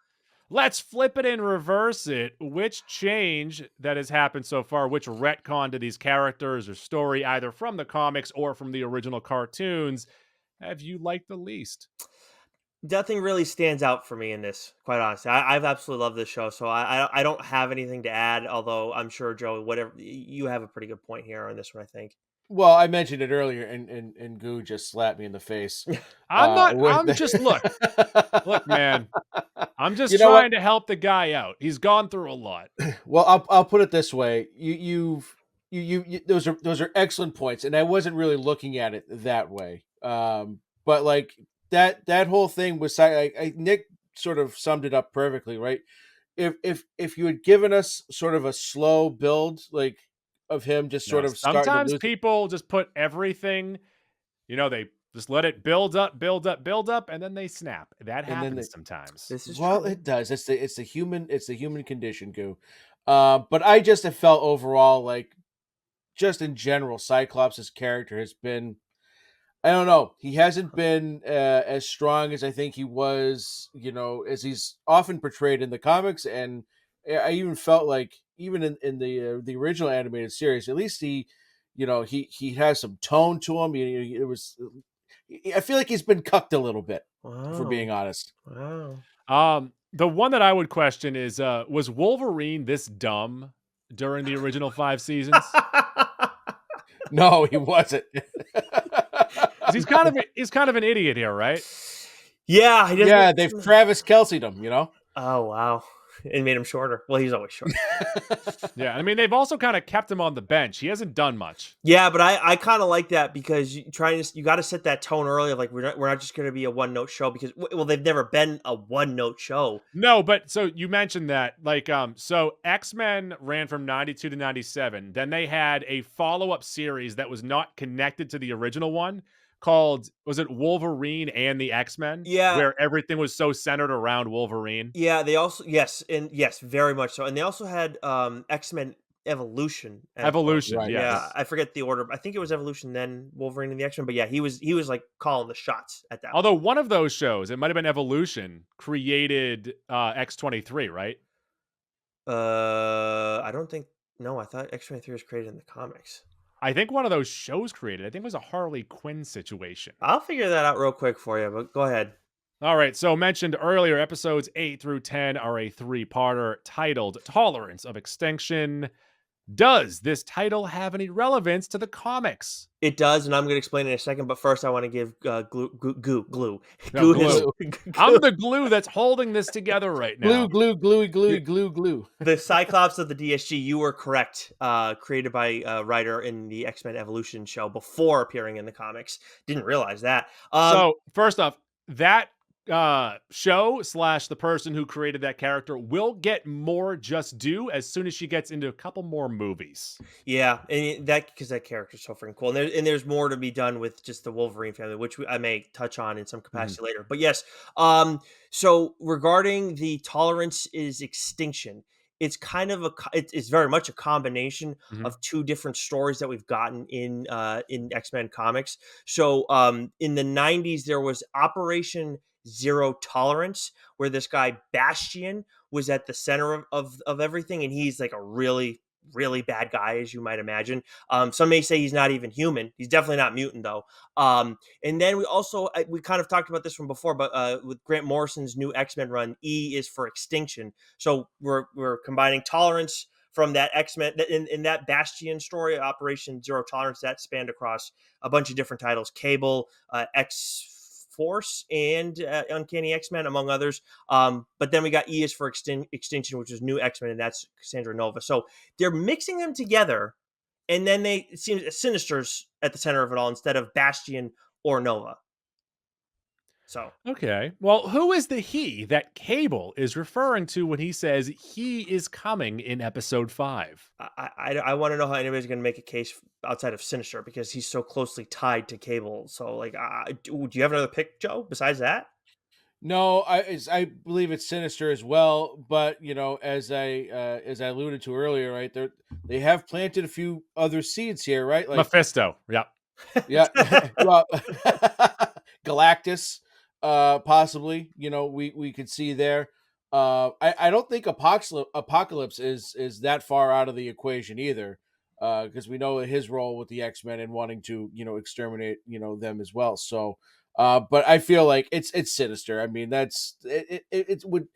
Speaker 1: Let's flip it and reverse it. Which change that has happened so far, which retcon to these characters or story, either from the comics or from the original cartoons, have you liked the least?
Speaker 3: Nothing really stands out for me in this, quite honestly. I've absolutely loved this show, so I don't have anything to add, although I'm sure, Joe, whatever, you have a pretty good point here on this one, I think.
Speaker 2: Well, I mentioned it earlier, and Goo just slapped me in the face.
Speaker 1: Look, man, I'm just trying to help the guy out. He's gone through a lot.
Speaker 2: Well, I'll put it this way: you've those are excellent points, and I wasn't really looking at it that way. But like that whole thing was Nick sort of summed it up perfectly, right? If you had given us sort of a slow build, like of him just sort of starting to
Speaker 1: Sometimes
Speaker 2: lose.
Speaker 1: people just put everything, they just let it build up, build up, build up, and then they snap. That
Speaker 2: And then
Speaker 1: happens sometimes.
Speaker 3: This is
Speaker 2: Well,
Speaker 3: true.
Speaker 2: it does. It's the human condition, Goo. But I just have felt overall like, just in general, Cyclops' character has been, I don't know, he hasn't been as strong as I think he was, as he's often portrayed in the comics, and I even felt like even in the original animated series, at least he has some tone to him. I feel like he's been cucked a little bit, for
Speaker 3: Wow.
Speaker 2: being honest.
Speaker 3: Wow.
Speaker 1: The one that I would question is, was Wolverine this dumb during the original 5 seasons?
Speaker 2: No, he wasn't.
Speaker 1: 'Cause he's kind of an idiot here, right?
Speaker 3: Yeah, he doesn't.
Speaker 2: Yeah, they've Travis Kelce'd him,
Speaker 3: Oh wow, and made him shorter. Well, he's always short.
Speaker 1: Yeah, I mean, they've also kind of kept him on the bench. He hasn't done much.
Speaker 3: Yeah, but I kind of like that because you got to set that tone early of like we're not just going to be a one note show because they've never been a one note show.
Speaker 1: No, but so you mentioned that, like, so X-Men ran from 92 to 97. Then they had a follow-up series that was not connected to the original one called, was it Wolverine and the X-Men?
Speaker 3: Yeah.
Speaker 1: Where everything was so centered around Wolverine.
Speaker 3: Yeah, they also yes, very much so, and they also had X-Men Evolution.
Speaker 1: Evolution,
Speaker 2: Right.
Speaker 1: yes.
Speaker 3: Yeah, I forget the order. I think it was Evolution, then Wolverine and the X-Men. But yeah, he was like calling the shots at that.
Speaker 1: Although one of those shows, it might have been Evolution, created X-23, right?
Speaker 3: I don't think. No, I thought X-23 was created in the comics.
Speaker 1: I think one of those shows created. I think it was a Harley Quinn situation.
Speaker 3: I'll figure that out real quick for you. But go ahead.
Speaker 1: All right, so mentioned earlier, episodes 8 through 10 are a 3-parter titled Tolerance of Extinction. Does this title have any relevance to the comics?
Speaker 3: It does, and I'm going to explain in a second. But first, I want to give glue.
Speaker 1: No,
Speaker 3: Glue.
Speaker 1: I'm the glue that's holding this together right now.
Speaker 2: Glue.
Speaker 3: The Cyclops of the DSG, you were correct. Created by a writer in the X-Men Evolution show before appearing in the comics. Didn't realize that.
Speaker 1: So first off, that show / the person who created that character will get more just due as soon as she gets into a couple more movies.
Speaker 3: Yeah, and because that character's so freaking cool, and there's more to be done with just the Wolverine family, which I may touch on in some capacity later. But yes, so regarding the tolerance is extinction, it's kind of it's very much a combination of two different stories that we've gotten in X-Men comics. So in the 90s, there was Operation Zero Tolerance, where this guy Bastion was at the center of everything, and he's like a really bad guy, as you might imagine. Some may say he's not even human. He's definitely not mutant, though. And then we kind of talked about this from before, but with Grant Morrison's new X-Men run, E is for extinction. So we're combining tolerance from that X-Men in that Bastion story, Operation Zero Tolerance, that spanned across a bunch of different titles: Cable, X-Force, and Uncanny X-Men, among others. But then we got E is for extinction, which is new X-Men, and that's Cassandra Nova. So they're mixing them together, and then it seems Sinister's at the center of it all instead of Bastion or Nova. So
Speaker 1: okay, well, who is the he that Cable is referring to when he says he is coming in episode 5?
Speaker 3: I want to know how anybody's going to make a case outside of Sinister because he's so closely tied to Cable. So, like, do you have another pick, Joe, besides that?
Speaker 2: No, I believe it's Sinister as well. But as I alluded to earlier, right, they have planted a few other seeds here, right? Like
Speaker 1: Mephisto, yeah.
Speaker 2: Well, Galactus, possibly. We could see there. I don't think Apocalypse is that far out of the equation either, because we know his role with the X-Men and wanting to exterminate them as well. So, but I feel like it's Sinister. I mean, it would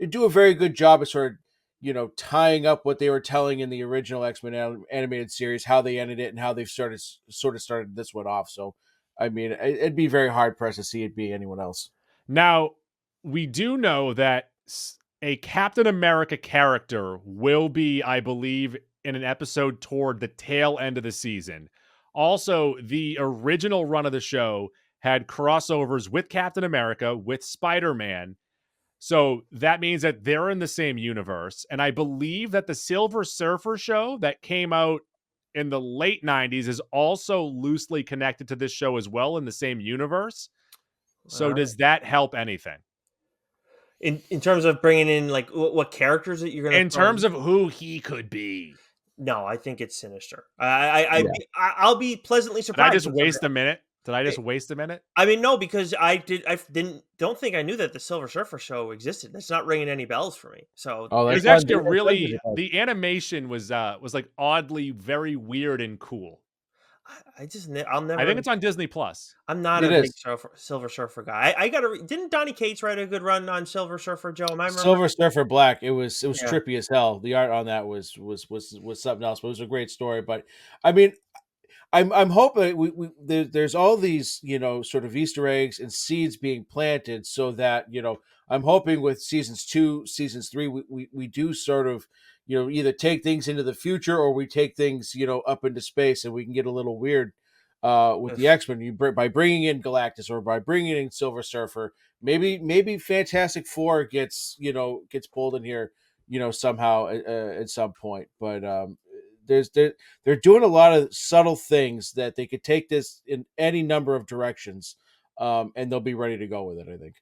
Speaker 2: do a very good job of sort of tying up what they were telling in the original X-Men animated series, how they ended it, and how they've started this one off. So, I mean, it'd be very hard pressed to see it be anyone else.
Speaker 1: Now, we do know that a Captain America character will be, I believe, in an episode toward the tail end of the season. Also, the original run of the show had crossovers with Captain America, with Spider-Man. So that means that they're in the same universe. And I believe that the Silver Surfer show that came out in the late 90s is also loosely connected to this show as well in the same universe. So does that help anything?
Speaker 3: In terms of bringing in like what characters that you're going to
Speaker 1: In terms of who he could be.
Speaker 3: No, I think it's Sinister. I'll be pleasantly
Speaker 1: Did
Speaker 3: surprised.
Speaker 1: I just waste a minute? Did I just waste a minute?
Speaker 3: I mean, no, because I don't think I knew that the Silver Surfer show existed. That's not ringing any bells for me. So
Speaker 1: It was actually really, the animation was like oddly very weird and cool.
Speaker 3: I'll never.
Speaker 1: I think it's on Disney Plus.
Speaker 3: I'm not a big Silver Surfer guy. I gotta. Didn't Donny Cates write a good run on Silver Surfer, Joe? Am I remember?
Speaker 2: Silver Surfer Black. It was trippy as hell. The art on that was something else. But it was a great story. But I mean, I'm hoping there's all these sort of Easter eggs and seeds being planted so that I'm hoping with seasons 2, seasons 3 we do sort of either take things into the future or we take things up into space and we can get a little weird with the X-Men by bringing in Galactus or by bringing in Silver Surfer. Maybe Fantastic Four gets pulled in here somehow at some point, but they're doing a lot of subtle things that they could take this in any number of directions, and they'll be ready to go with it, I think.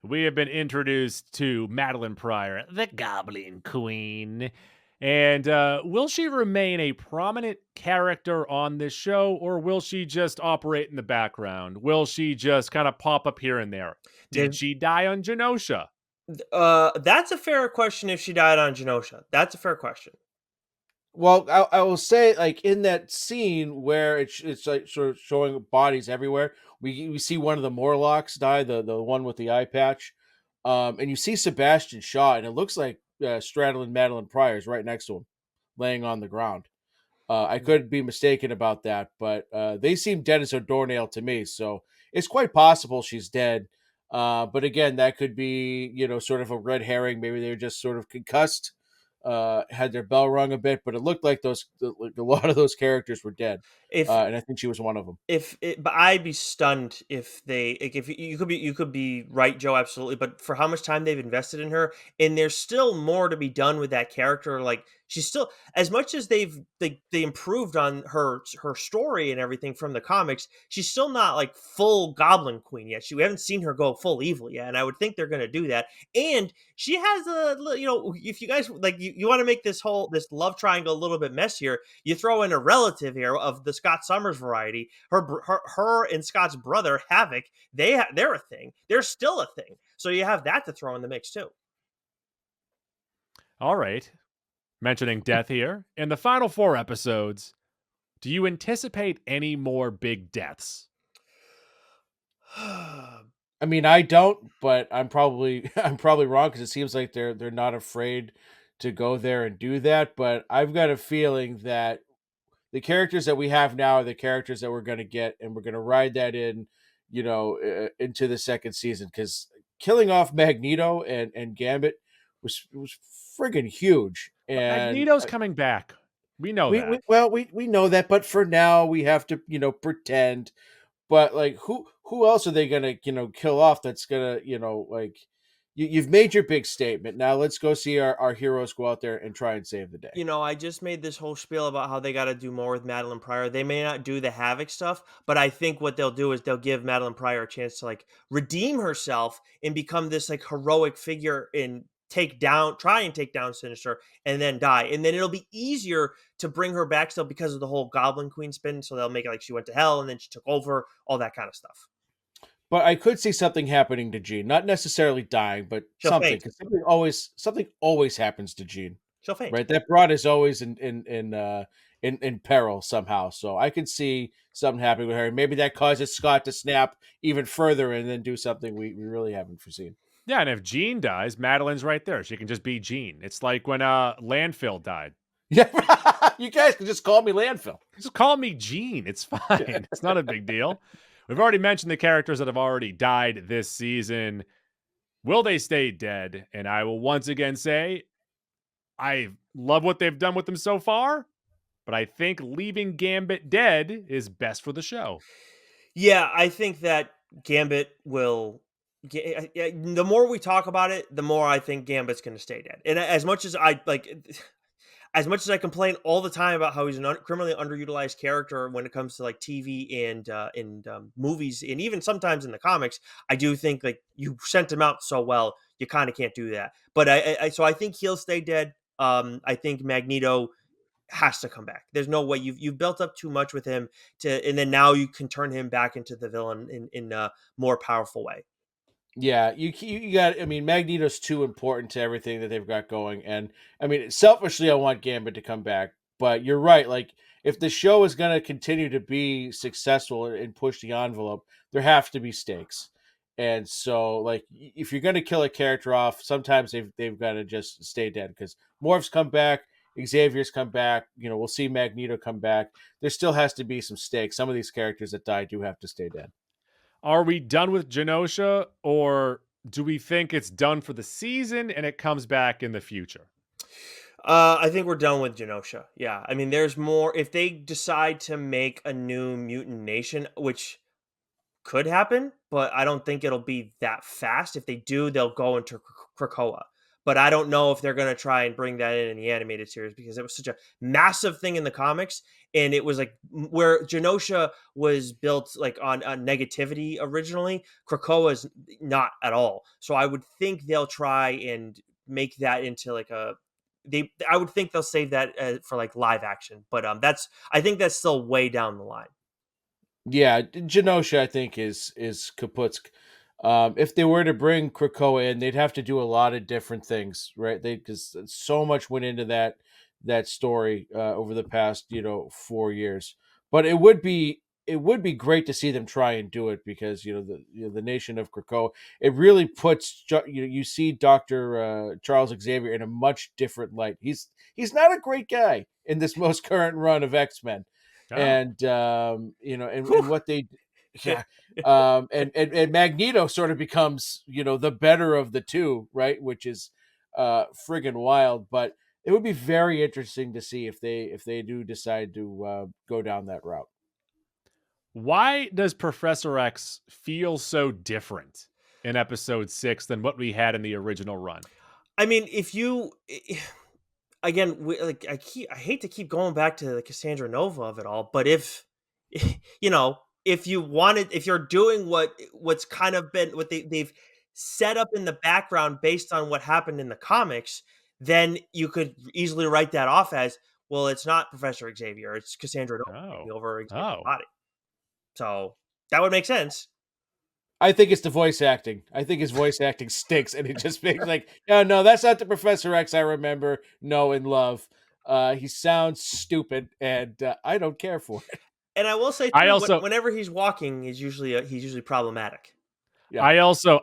Speaker 1: We have been introduced to Madeline Pryor, the Goblin Queen. And will she remain a prominent character on this show, or will she just operate in the background? Will she just kind of pop up here and there? Did she die on Genosha?
Speaker 3: That's a fair question if she died on Genosha. That's a fair question.
Speaker 2: Well, I will say, like, in that scene where it's like sort of showing bodies everywhere, we see one of the Morlocks die, the one with the eye patch, and you see Sebastian Shaw, and it looks like straddling Madeline Pryor is right next to him, laying on the ground. I could be mistaken about that, but they seem dead as a doornail to me, so it's quite possible she's dead. But again, that could be sort of a red herring. Maybe they're just sort of concussed. Had their bell rung a bit, but it looked like a lot of those characters were dead, and I think she was one of them.
Speaker 3: But I'd be stunned if you could be right, Joe, absolutely. But for how much time they've invested in her, and there's still more to be done with that character. Like she's still, as much as they improved on her story and everything from the comics, she's still not like full Goblin Queen yet. We haven't seen her go full evil yet, and I would think they're going to do that. And she has if you guys like you want to make this love triangle a little bit messier, you throw in a relative here of the Scott Summers variety. Her and Scott's brother Havoc, they're a thing. They're still a thing. So you have that to throw in the mix too.
Speaker 1: All right. Mentioning death here, in the final 4 episodes, do you anticipate any more big deaths?
Speaker 2: I mean, I don't, but I'm probably wrong because it seems like they're not afraid to go there and do that. But I've got a feeling that the characters that we have now are the characters that we're going to get, and we're going to ride that in, into the second season, because killing off Magneto and Gambit was friggin' huge. And
Speaker 1: Magneto's coming back. We know that.
Speaker 2: We know that, but for now we have to, pretend. But like, who else are they gonna, kill off? That's gonna, like, you've made your big statement. Now let's go see our heroes go out there and try and save the day.
Speaker 3: I just made this whole spiel about how they got to do more with Madeline Pryor. They may not do the Havoc stuff, but I think what they'll do is they'll give Madeline Pryor a chance to like redeem herself and become this like heroic figure and try and take down Sinister and then die. And then it'll be easier to bring her back still because of the whole Goblin Queen spin. So they'll make it like she went to hell and then she took over, all that kind of stuff.
Speaker 2: But I could see something happening to Jean, not necessarily dying, but something. Because something always happens to Jean.
Speaker 3: She'll faint.
Speaker 2: Right, that broad is always in peril somehow. So I could see something happening with her. Maybe that causes Scott to snap even further and then do something we really haven't foreseen.
Speaker 1: Yeah, and if Jean dies, Madeline's right there. She can just be Jean. It's like when Landfill died.
Speaker 2: Yeah, you guys can just call me Landfill.
Speaker 1: Just call me Jean. It's fine. It's not a big deal. We've already mentioned the characters that have already died this season. Will they stay dead? And I will once again say, I love what they've done with him so far, but I think leaving Gambit dead is best for the show.
Speaker 3: Yeah, I think that Gambit will. The more we talk about it, the more I think Gambit's going to stay dead. And as much as I like, as much as I complain all the time about how he's an criminally underutilized character when it comes to like TV and movies, and even sometimes in the comics, I do think like you sent him out so well, you kind of can't do that. But so I think he'll stay dead. I think Magneto has to come back. There's no way you've built up too much with him and then now you can turn him back into the villain in a more powerful way.
Speaker 2: Yeah, you got. I mean, Magneto's too important to everything that they've got going, and I mean, selfishly, I want Gambit to come back. But you're right. Like, if the show is going to continue to be successful and push the envelope, there have to be stakes. And so, like, if you're going to kill a character off, sometimes they've got to just stay dead because Morph's come back, Xavier's come back. We'll see Magneto come back. There still has to be some stakes. Some of these characters that die do have to stay dead.
Speaker 1: Are we done with Genosha, or do we think it's done for the season and it comes back in the future?
Speaker 3: I think we're done with Genosha. Yeah. I mean, there's more. If they decide to make a new Mutant Nation, which could happen, but I don't think it'll be that fast. If they do, they'll go into Krakoa. But I don't know if they're going to try and bring that in the animated series because it was such a massive thing in the comics. And it was like where Genosha was built like on negativity originally, Krakoa is not at all. So I would think they'll try and make that into like I would think they'll save that for like live action. But I think that's still way down the line.
Speaker 2: Yeah, Genosha, I think, is Kaputsk. If they were to bring Krakoa in, they'd have to do a lot of different things, right? Because so much went into that story over the past 4 years. But it would be great to see them try and do it because the nation of Krakoa, it really puts you see Dr. Charles Xavier in a much different light. He's not a great guy in this most current run of X-Men.
Speaker 1: Oh.
Speaker 2: And and what they and Magneto sort of becomes the better of the two, right, which is friggin' wild. But it would be very interesting to see if they do decide to go down that route.
Speaker 1: Why does Professor X feel so different in episode 6 than what we had in the original run?
Speaker 3: I mean, again, I hate to keep going back to the Cassandra Nova of it all, but if if you're doing what's kind of been what they've set up in the background based on what happened in the comics, then you could easily write that off as, well, it's not Professor Xavier, it's Cassandra Nova taking over Xavier's body. So that would make sense.
Speaker 2: I think it's the voice acting. I think his voice acting stinks, and it just makes like, no, that's not the Professor X I remember, know and love. He sounds stupid, and I don't care for it.
Speaker 3: And I will say, too, whenever he's walking, he's usually problematic.
Speaker 2: Yeah.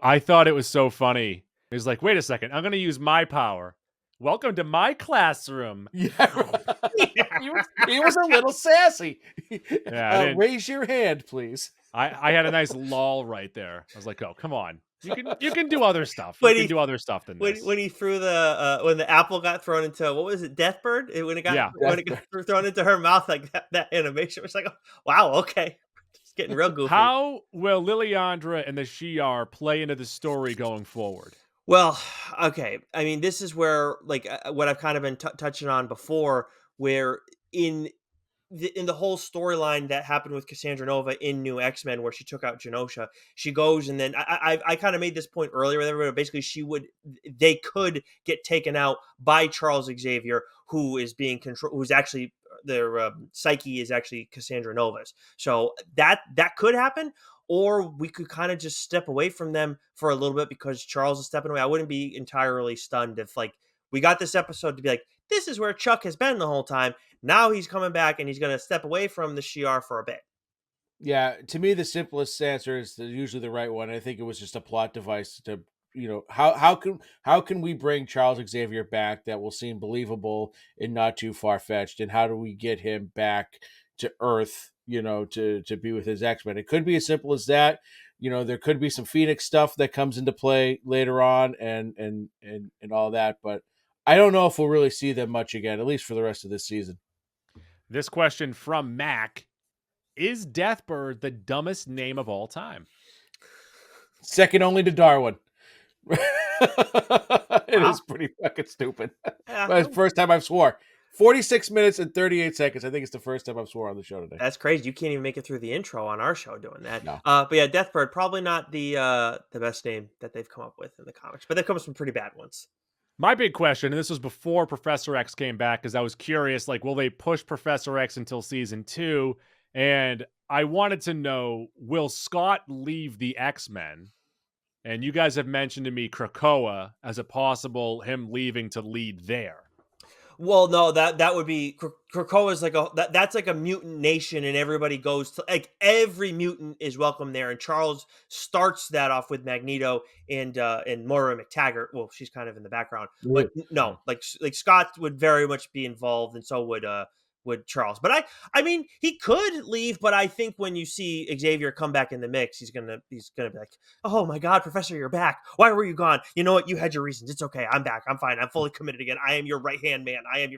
Speaker 1: I thought it was so funny. He was like, wait a second, I'm going to use my power. Welcome to my classroom.
Speaker 2: Yeah. he was a little sassy.
Speaker 1: Yeah,
Speaker 2: raise your hand, please.
Speaker 1: I had a nice lull right there. I was like, oh, come on. You can do other stuff. You can do other stuff than this.
Speaker 3: When he threw when the apple got thrown into, what was it, Deathbird? When it got thrown into her mouth, like that animation was like, oh, wow, okay. It's getting real goofy.
Speaker 1: How will Liliandra and the Shi'ar play into the story going forward?
Speaker 3: Well, okay. I mean, this is where, like, what I've kind of been touching on before, where in the whole storyline that happened with Cassandra Nova in New X-Men, where she took out Genosha, she goes, and then I kind of made this point earlier with everybody. Basically, they could get taken out by Charles Xavier, who is being controlled, who's actually their psyche is actually Cassandra Nova's. So that could happen. Or we could kind of just step away from them for a little bit because Charles is stepping away. I wouldn't be entirely stunned if, like, we got this episode to be like, this is where Chuck has been the whole time. Now he's coming back and he's going to step away from the Shi'ar for a bit.
Speaker 2: Yeah, to me, the simplest answer is usually the right one. I think it was just a plot device to, how can we bring Charles Xavier back that will seem believable and not too far-fetched, and how do we get him back to Earth, to be with his X-Men? It could be as simple as that. There could be some Phoenix stuff that comes into play later on and all that, but I don't know if we'll really see them much again, at least for the rest of this season.
Speaker 1: This question from Mac: is Deathbird the dumbest name of all time?
Speaker 2: Second only to Darwin. It is pretty fucking stupid. That's the first time I've swore. 46 minutes and 38 seconds. I think it's the first time I've swore on the show today.
Speaker 3: That's crazy. You can't even make it through the intro on our show doing that.
Speaker 2: No.
Speaker 3: But yeah, Deathbird, probably not the best name that they've come up with in the comics, but they've come up with some pretty bad ones.
Speaker 1: My big question, and this was before Professor X came back, because I was curious, like, will they push Professor X until season 2? And I wanted to know, will Scott leave the X-Men? And you guys have mentioned to me Krakoa as a possible him leaving to lead there.
Speaker 3: Well, no, that would be Krakoa is like that's like a mutant nation, and everybody goes to, like, every mutant is welcome there. And Charles starts that off with Magneto and Moira McTaggart. Well, she's kind of in the background, but no, like Scott would very much be involved, and so would Charles. But I mean, he could leave, but I think when you see Xavier come back in the mix, he's gonna be like, "Oh my God, Professor, you're back! Why were you gone? You know what? You had your reasons. It's okay. I'm back. I'm fine. I'm fully committed again. I am your right hand man. I am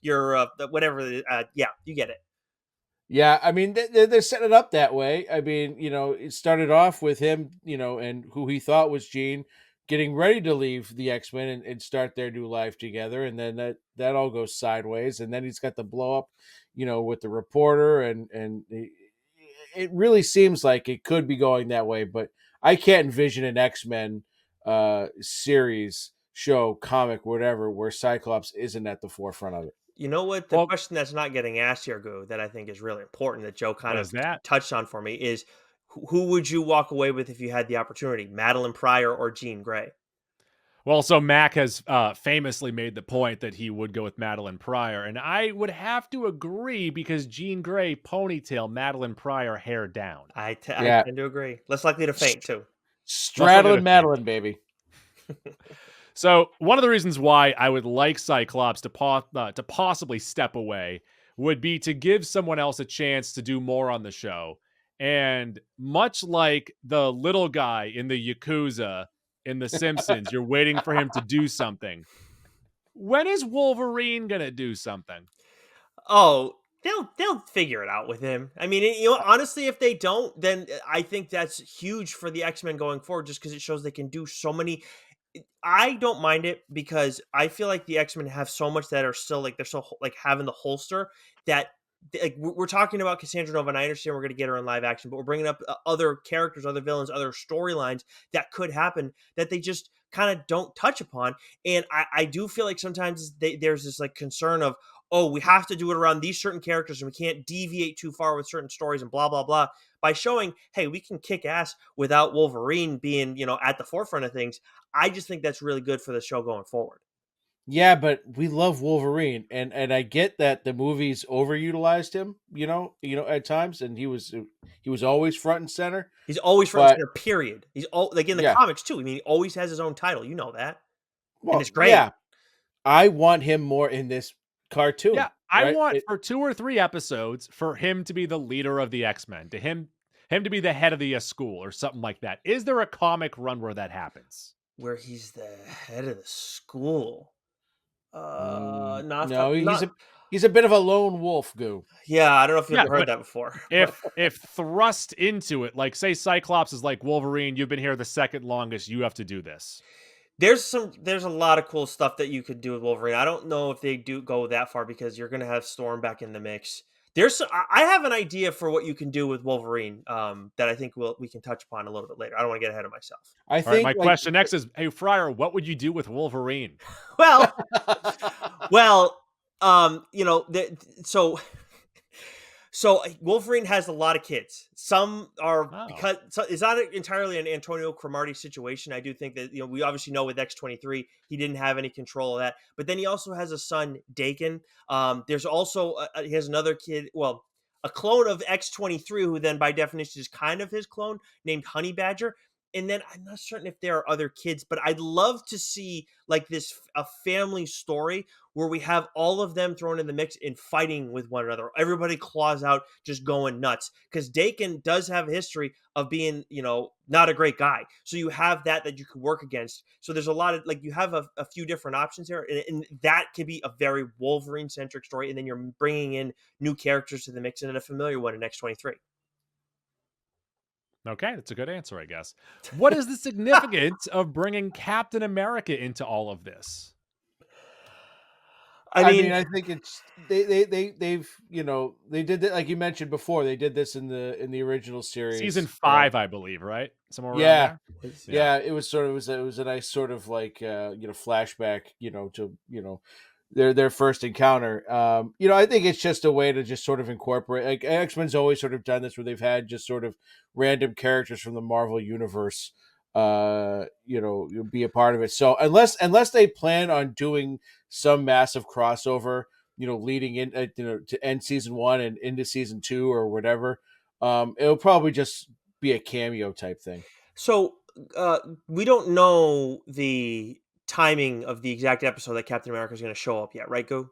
Speaker 3: your whatever. Yeah, you get it."
Speaker 2: Yeah, I mean, they're setting it up that way. I mean, it started off with him, and who he thought was Jean, getting ready to leave the X-Men and start their new life together, and then that all goes sideways, and then he's got the blow up, with the reporter, and it really seems like it could be going that way, but I can't envision an X-Men series, show, comic, whatever, where Cyclops isn't at the forefront of it.
Speaker 3: You know what? The question that's not getting asked here, Goo, that I think is really important that Joe kind of touched on for me is, who would you walk away with if you had the opportunity, Madeline Pryor or Jean Grey?
Speaker 1: Well, so Mac has famously made the point that he would go with Madeline Pryor, and I would have to agree, because Jean Grey ponytail, Madeline Pryor hair down.
Speaker 3: I tend to agree. Less likely to faint too.
Speaker 2: Straddling Madeline, baby.
Speaker 1: So one of the reasons why I would like Cyclops to possibly step away would be to give someone else a chance to do more on the show. And much like the little guy in the Yakuza in The Simpsons, you're waiting for him to do something. When is Wolverine going to do something?
Speaker 3: Oh, they'll figure it out with him. I mean, honestly, if they don't, then I think that's huge for the X-Men going forward, just because it shows they can do so many. I don't mind it, because I feel like the X-Men have so much that are still like, they're still like having the holster that, like, we're talking about Cassandra Nova, and I understand we're going to get her in live action, but we're bringing up other characters, other villains, other storylines that could happen that they just kind of don't touch upon. And I do feel like sometimes there's this like concern of, oh, we have to do it around these certain characters, and we can't deviate too far with certain stories and blah, blah, blah. By showing, hey, we can kick ass without Wolverine being, at the forefront of things. I just think that's really good for the show going forward.
Speaker 2: Yeah, but we love Wolverine, and I get that the movies overutilized him, at times, and he was always front and center.
Speaker 3: He's always front and center. Period. He's like in the comics too. I mean, he always has his own title. You know that.
Speaker 2: Well,
Speaker 3: and it's great.
Speaker 2: Yeah, I want him more in this cartoon.
Speaker 1: Yeah, I want for 2 or 3 episodes for him to be the leader of the X-Men, to him to be the head of the school or something like that. Is there a comic run where that happens?
Speaker 3: Where he's the head of the school?
Speaker 2: He's a bit of a lone wolf, Goo.
Speaker 3: Yeah, I don't know if you've ever heard that before.
Speaker 1: If thrust into it, like say Cyclops is like, Wolverine, you've been here the second longest, you have to do this.
Speaker 3: There's a lot of cool stuff that you could do with Wolverine. I don't know if they do go that far, because you're going to have Storm back in the mix. I have an idea for what you can do with Wolverine that I think we can touch upon a little bit later. I don't want to get ahead of myself.
Speaker 2: I think
Speaker 1: my question next is, hey, Fryer, what would you do with Wolverine?
Speaker 3: So Wolverine has a lot of kids. Some are because it's not entirely an Antonio Cromartie situation. I do think that, we obviously know with X-23, he didn't have any control of that. But then he also has a son, Dakin. There's also, he has another kid, a clone of X-23, who then by definition is kind of his clone, named Honey Badger. And then I'm not certain if there are other kids, but I'd love to see like a family story where we have all of them thrown in the mix and fighting with one another. Everybody claws out, just going nuts. Because Dakin does have a history of being, not a great guy. So you have that you could work against. So there's a lot of you have a few different options here, and that could be a very Wolverine centric story. And then you're bringing in new characters to the mix and a familiar one in X-23.
Speaker 1: Okay, that's a good answer, I guess. What is the significance of bringing Captain America into all of this?
Speaker 2: I mean, I think it's they've they did that, like you mentioned before. They did this in the original series,
Speaker 1: season 5, I believe, right? Somewhere around
Speaker 2: yeah,
Speaker 1: there.
Speaker 2: yeah. It was a nice sort of like flashback, to their first encounter. I think it's just a way to just sort of incorporate. Like X-Men's always sort of done this, where they've had just sort of random characters from the Marvel universe, be a part of it. So unless they plan on doing some massive crossover, leading in, to end season 1 and into season 2 or whatever, it'll probably just be a cameo type thing.
Speaker 3: So we don't know the timing of the exact episode that Captain America is going to show up yet, right, Goo?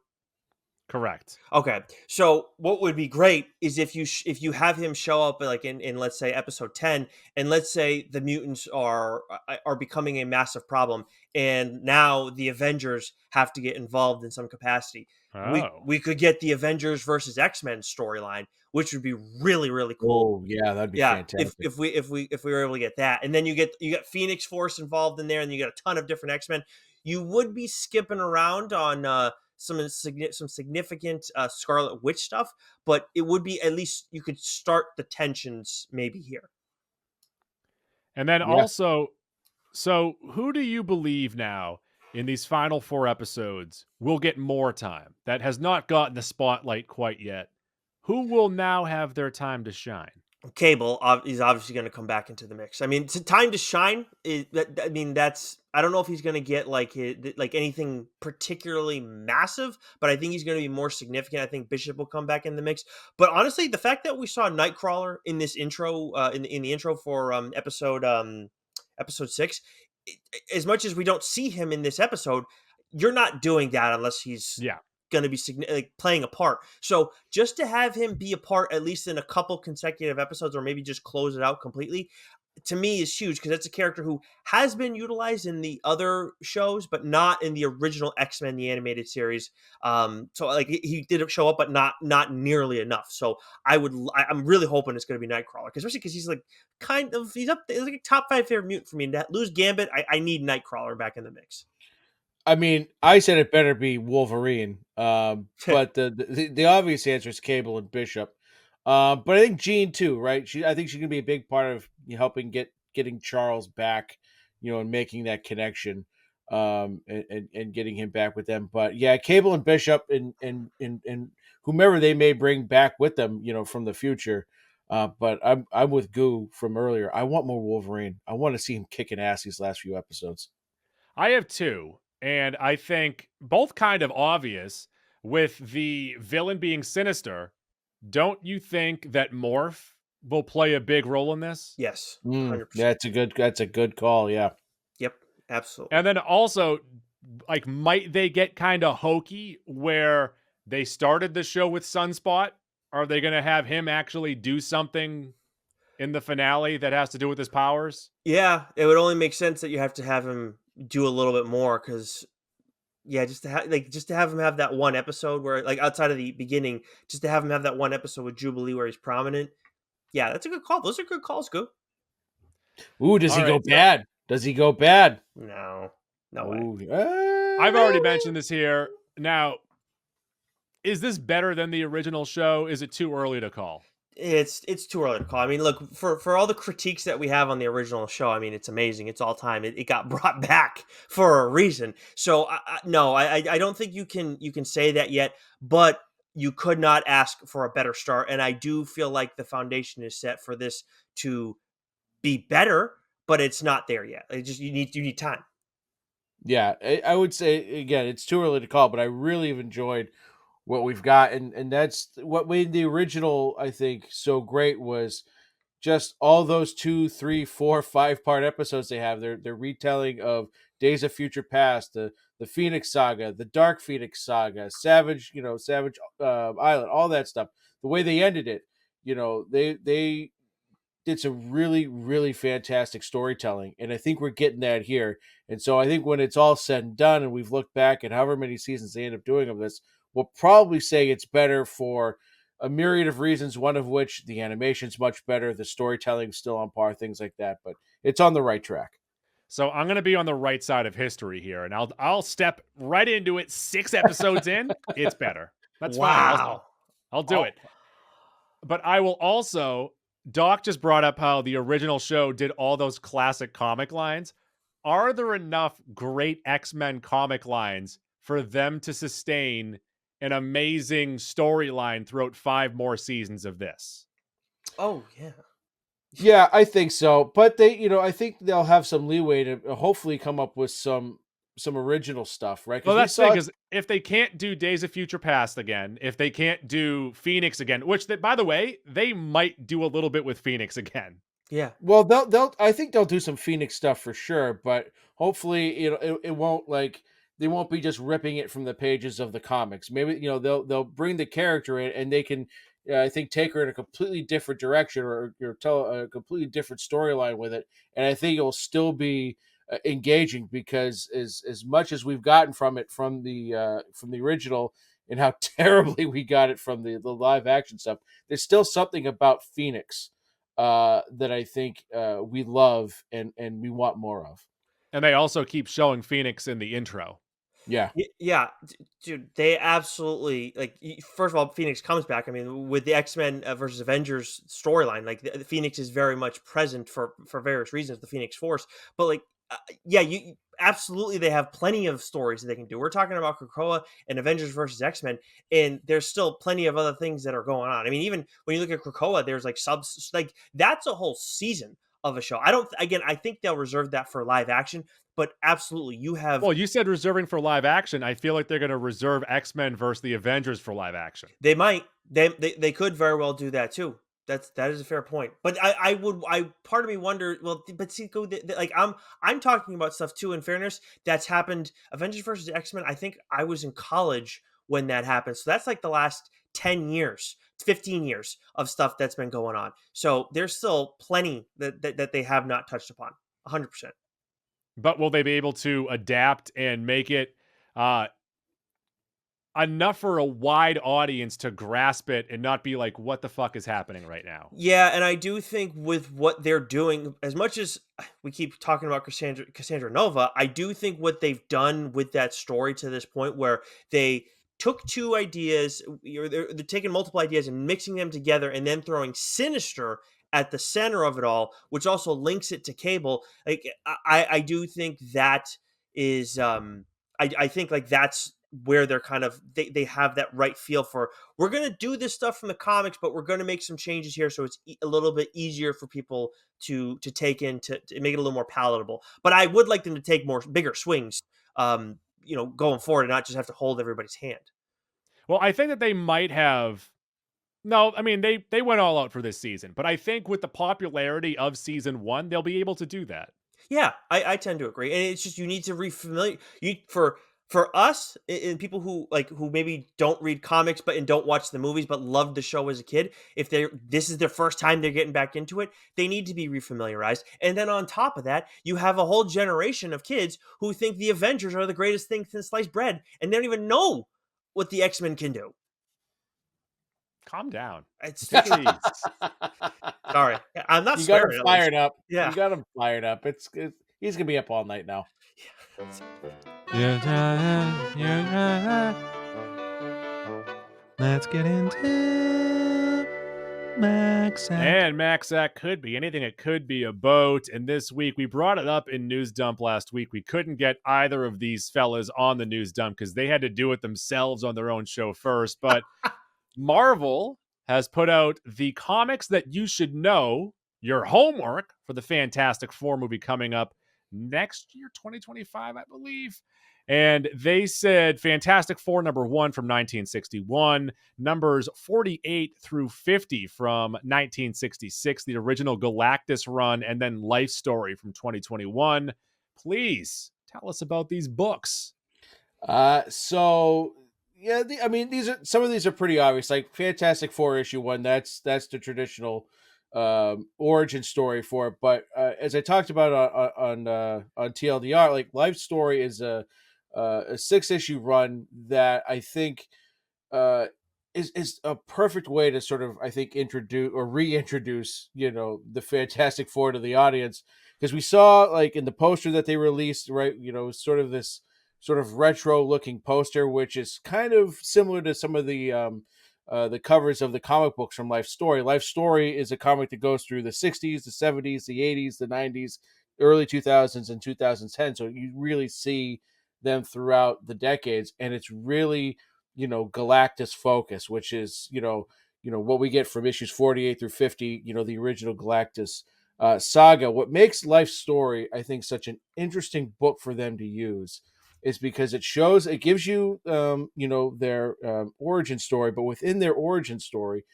Speaker 1: Correct.
Speaker 3: Okay, so what would be great is if you have him show up like in let's say episode 10, and let's say the mutants are becoming a massive problem, and now the Avengers have to get involved in some capacity.
Speaker 1: Oh.
Speaker 3: We could get the Avengers versus X-Men storyline, which would be really, really cool.
Speaker 2: Oh yeah, that'd be fantastic.
Speaker 3: If we were able to get that, and then you get Phoenix Force involved in there, and you get a ton of different X-Men. You would be skipping around on some significant Scarlet Witch stuff, but it would be at least you could start the tensions maybe here.
Speaker 1: And then also, so who do you believe now in these final 4 episodes will get more time that has not gotten the spotlight quite yet? Who will now have their time to shine?
Speaker 3: Cable is obviously going to come back into the mix. I mean, time to shine. I don't know if he's going to get like anything particularly massive, but I think he's going to be more significant. I think Bishop will come back in the mix. But honestly, the fact that we saw Nightcrawler in this intro, in the intro for episode 6, as much as we don't see him in this episode, you're not doing that unless he's going to be playing a part. So just to have him be a part at least in a couple consecutive episodes, or maybe just close it out completely, to me is huge, because it's a character who has been utilized in the other shows, but not in the original X-Men the animated series. So like he did show up, but not nearly enough. So I'm really hoping it's going to be Nightcrawler, especially because he's like he's up there, he's like a top 5 favorite mutant for me. To lose Gambit, I need Nightcrawler back in the mix.
Speaker 2: I mean, I said it better be Wolverine, but the obvious answer is Cable and Bishop. But I think Jean too, right? I think she can be a big part of helping getting Charles back, and making that connection, and getting him back with them. But yeah, Cable and Bishop and whomever they may bring back with them, from the future. But I'm with Goo from earlier. I want more Wolverine. I want to see him kicking ass these last few episodes.
Speaker 1: I have 2. And I think both kind of obvious, with the villain being Sinister. Don't you think that Morph will play a big role in this?
Speaker 3: Yes, 100%.
Speaker 2: That's a good call. Yeah.
Speaker 3: Yep, absolutely.
Speaker 1: And then also, like, might they get kind of hokey where they started the show with Sunspot? Are they going to have him actually do something in the finale that has to do with his powers?
Speaker 3: Yeah, it would only make sense that you have to have him do a little bit more, because just to have him have that one episode where, like, outside of the beginning, just to have him have that one episode with Jubilee where he's prominent. Yeah, that's a good call. Those are good calls, Goo.
Speaker 2: Ooh, does he go bad? Does he go bad?
Speaker 3: No way.
Speaker 1: I've already mentioned this here. Now, is this better than the original show? Is it too early to call?
Speaker 3: It's too early to call. I mean, look, for all the critiques that we have on the original show, I mean, it's amazing. It's all time. It got brought back for a reason. So I don't think you can say that yet, but you could not ask for a better start. And I do feel like the foundation is set for this to be better, but it's not there yet. You need time.
Speaker 2: Yeah, I would say, again, it's too early to call, but I really have enjoyed what we've got, and that's what made the original, I think, so great, was just all those 2, 3, 4, 5-part episodes they have. They're retelling of Days of Future Past, the Phoenix Saga, the Dark Phoenix Saga, Savage, Savage Island, all that stuff. The way they ended it, they did some really, really fantastic storytelling, and I think we're getting that here. And so I think when it's all said and done, and we've looked back at however many seasons they end up doing of this, we'll probably say it's better for a myriad of reasons, one of which the animation's much better, the storytelling's still on par, things like that, but it's on the right track.
Speaker 1: So I'm going to be on the right side of history here, and I'll step right into it. 6 episodes in, it's better. That's fine. I'll do it. But I will also, Doc just brought up how the original show did all those classic comic lines. Are there enough great X-Men comic lines for them to sustain an amazing storyline throughout 5 more seasons of this?
Speaker 3: Oh, yeah.
Speaker 2: Yeah, I think so. But I think they'll have some leeway to hopefully come up with some original stuff, right?
Speaker 1: Well, that's the thing, because if they can't do Days of Future Past again, if they can't do Phoenix again, which, by the way, they might do a little bit with Phoenix again.
Speaker 3: Yeah.
Speaker 2: Well, I think they'll do some Phoenix stuff for sure, but hopefully it won't, like, they won't be just ripping it from the pages of the comics. Maybe they'll bring the character in, and they can, I think, take her in a completely different direction, or tell a completely different storyline with it. And I think it'll still be engaging, because as much as we've gotten from it from the original, and how terribly we got it from the live action stuff, there's still something about Phoenix that I think we love and we want more of.
Speaker 1: And they also keep showing Phoenix in the intro.
Speaker 2: Yeah.
Speaker 3: Yeah, dude, they absolutely, like, first of all, Phoenix comes back. I mean, with the X-Men versus Avengers storyline, like, the Phoenix is very much present for various reasons, the Phoenix Force. But, like, yeah, you absolutely, they have plenty of stories that they can do. We're talking about Krakoa and Avengers versus X-Men, and there's still plenty of other things that are going on. I mean, even when you look at Krakoa, there's like that's a whole season of a show. I think they'll reserve that for live action, but absolutely, you have.
Speaker 1: Well, you said reserving for live action. I feel like they're going to reserve X-Men versus the Avengers for live action.
Speaker 3: They might. They could very well do that too. That is a fair point. But part of me wonder. Well, but see, like, I'm talking about stuff too. In fairness, that's happened. Avengers versus X-Men. I think I was in college when that happened. So that's like the last 10 years, 15 years of stuff that's been going on. So there's still plenty that they have not touched upon. 100%.
Speaker 1: But will they be able to adapt and make it enough for a wide audience to grasp it and not be like, what the fuck is happening right now?
Speaker 3: Yeah, and I do think with what they're doing, as much as we keep talking about Cassandra Nova, I do think what they've done with that story to this point, where they took 2 ideas, they're taking multiple ideas and mixing them together, and then throwing Sinister at the center of it all, which also links it to Cable. Like, I do think that is, I think, like, that's where they're kind of, they have that right feel for, we're going to do this stuff from the comics, but we're going to make some changes here so it's a little bit easier for people to take in, to make it a little more palatable. But I would like them to take bigger swings, going forward, and not just have to hold everybody's hand.
Speaker 1: Well, I think that they might have. No, I mean, they went all out for this season, but I think with the popularity of season 1, they'll be able to do that.
Speaker 3: Yeah, I tend to agree. And it's just, you need to refamiliar for us, and people who maybe don't read comics and don't watch the movies but loved the show as a kid, if this is their first time they're getting back into it, they need to be refamiliarized. And then on top of that, you have a whole generation of kids who think the Avengers are the greatest thing since sliced bread, and they don't even know what the X-Men can do.
Speaker 1: Calm down.
Speaker 3: It's sorry, I'm not.
Speaker 2: You got him
Speaker 3: swearing,
Speaker 2: fired up.
Speaker 3: Yeah,
Speaker 2: you got him fired up. He's gonna be up all night now.
Speaker 4: Let's get into Maxac.
Speaker 1: And Maxac could be anything. It could be a boat. And this week, we brought it up in News Dump last week. We couldn't get either of these fellas on the News Dump because they had to do it themselves on their own show first. But Marvel has put out the comics that you should know, your homework for the Fantastic Four movie coming up next year, 2025, I believe. And they said Fantastic Four number 1 from 1961, numbers 48 through 50 from 1966, the original Galactus run, and then Life Story from 2021. Please tell us about these books.
Speaker 2: So yeah, I mean, some of these are pretty obvious. Like Fantastic Four issue 1, that's the traditional origin story for it. But as I talked about on TLDR, like Life Story is a 6-issue run that I think uh, is a perfect way to sort of, I think, introduce or reintroduce, the Fantastic Four to the audience, because we saw, like, in the poster that they released, right, sort of this sort of retro looking poster, which is kind of similar to some of the covers of the comic books from Life Story. Life Story is a comic that goes through the 60s, the 70s, the 80s, the 90s, early 2000s, and 2010. So you really see them throughout the decades, and it's really, Galactus focus, which is, what we get from issues 48 through 50, the original Galactus saga. What makes Life Story, I think, such an interesting book for them to use is because it gives you, their origin story, but within their origin story,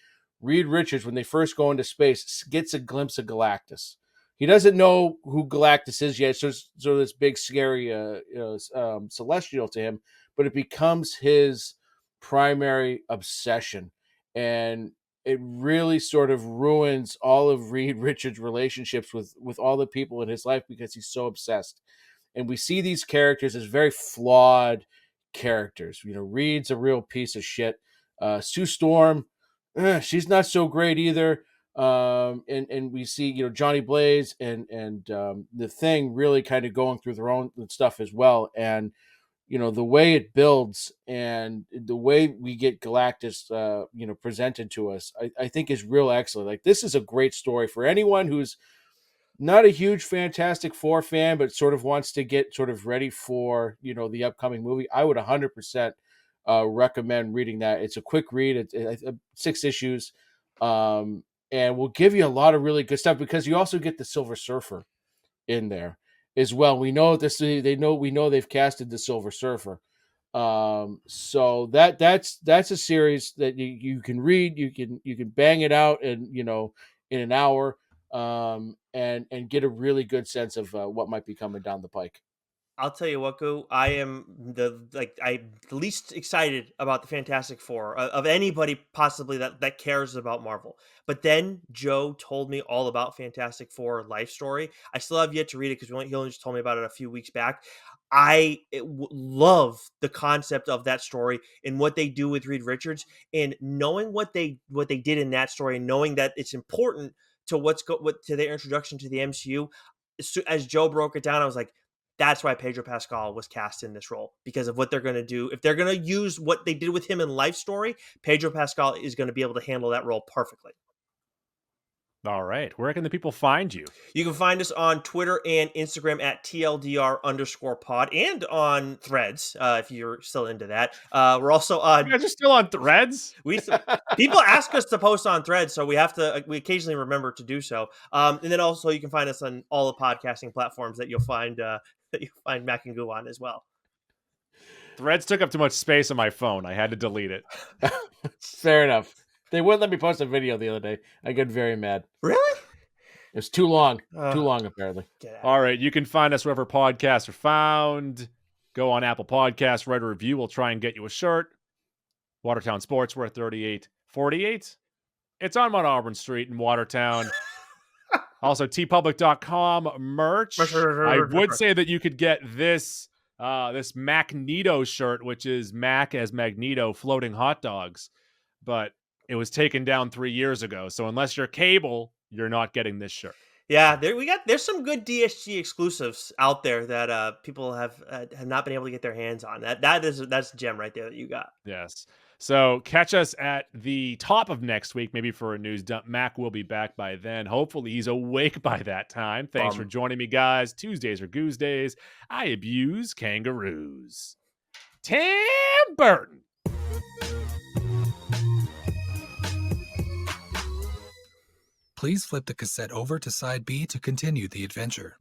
Speaker 2: Reed Richards, when they first go into space, gets a glimpse of Galactus. He doesn't know who Galactus is yet. So this big, scary celestial to him, but it becomes his primary obsession. And it really sort of ruins all of Reed Richards' relationships with all the people in his life because he's so obsessed. And we see these characters as very flawed characters. Reed's a real piece of shit. Sue Storm, she's not so great either. And we see, Johnny Blaze and the Thing really kind of going through their own stuff as well. And, the way it builds and the way we get Galactus, presented to us, I think is real excellent. Like, this is a great story for anyone who's not a huge Fantastic Four fan, but sort of wants to get sort of ready for, the upcoming movie. I would 100% recommend reading that. It's a quick read. It's 6 issues. And will give you a lot of really good stuff because you also get the Silver Surfer in there as well. We know this. We know they've casted the Silver Surfer. So that's a series that you can read. You can bang it out and in an hour. And get a really good sense of what might be coming down the pike.
Speaker 3: I'll tell you what, Goo, I am the least excited about the Fantastic Four of anybody possibly that cares about Marvel. But then Joe told me all about Fantastic Four Life Story. I still have yet to read it because he only just told me about it a few weeks back. I love the concept of that story and what they do with Reed Richards, and knowing what they did in that story, and knowing that it's important to to their introduction to the MCU. As Joe broke it down, I was like, that's why Pedro Pascal was cast in this role, because of what they're going to do. If they're going to use what they did with him in Life Story, Pedro Pascal is going to be able to handle that role perfectly.
Speaker 1: All right. Where can the people find you?
Speaker 3: You can find us on Twitter and Instagram at TLDR_pod and on Threads, if you're still into that. We're also on...
Speaker 1: You guys are still on Threads?
Speaker 3: People ask us to post on Threads, so we occasionally remember to do so. And then also you can find us on all the podcasting platforms that you'll find Mac and Goo on as well.
Speaker 1: Threads took up too much space on my phone. I had to delete it.
Speaker 2: Fair enough. They wouldn't let me post a video the other day. I got very mad.
Speaker 3: Really?
Speaker 2: It was too long. Too long, apparently.
Speaker 1: All right. You can find us wherever podcasts are found. Go on Apple Podcasts, write a review. We'll try and get you a shirt. Watertown Sportswear 3848. It's on Mount Auburn Street in Watertown. Also, tpublic.com merch. I would say that you could get this Magneto shirt, which is Mac as Magneto floating hot dogs. But it was taken down 3 years ago. So unless you're cable, you're not getting this shirt.
Speaker 3: Yeah, there's some good DSG exclusives out there that people have not been able to get their hands on. That's a gem right there that you got.
Speaker 1: Yes. So catch us at the top of next week, maybe for a news dump. Mac will be back by then. Hopefully he's awake by that time. Thanks for joining me, guys. Tuesdays are Goose Days. I abuse kangaroos. Tim Burton.
Speaker 5: Please flip the cassette over to side B to continue the adventure.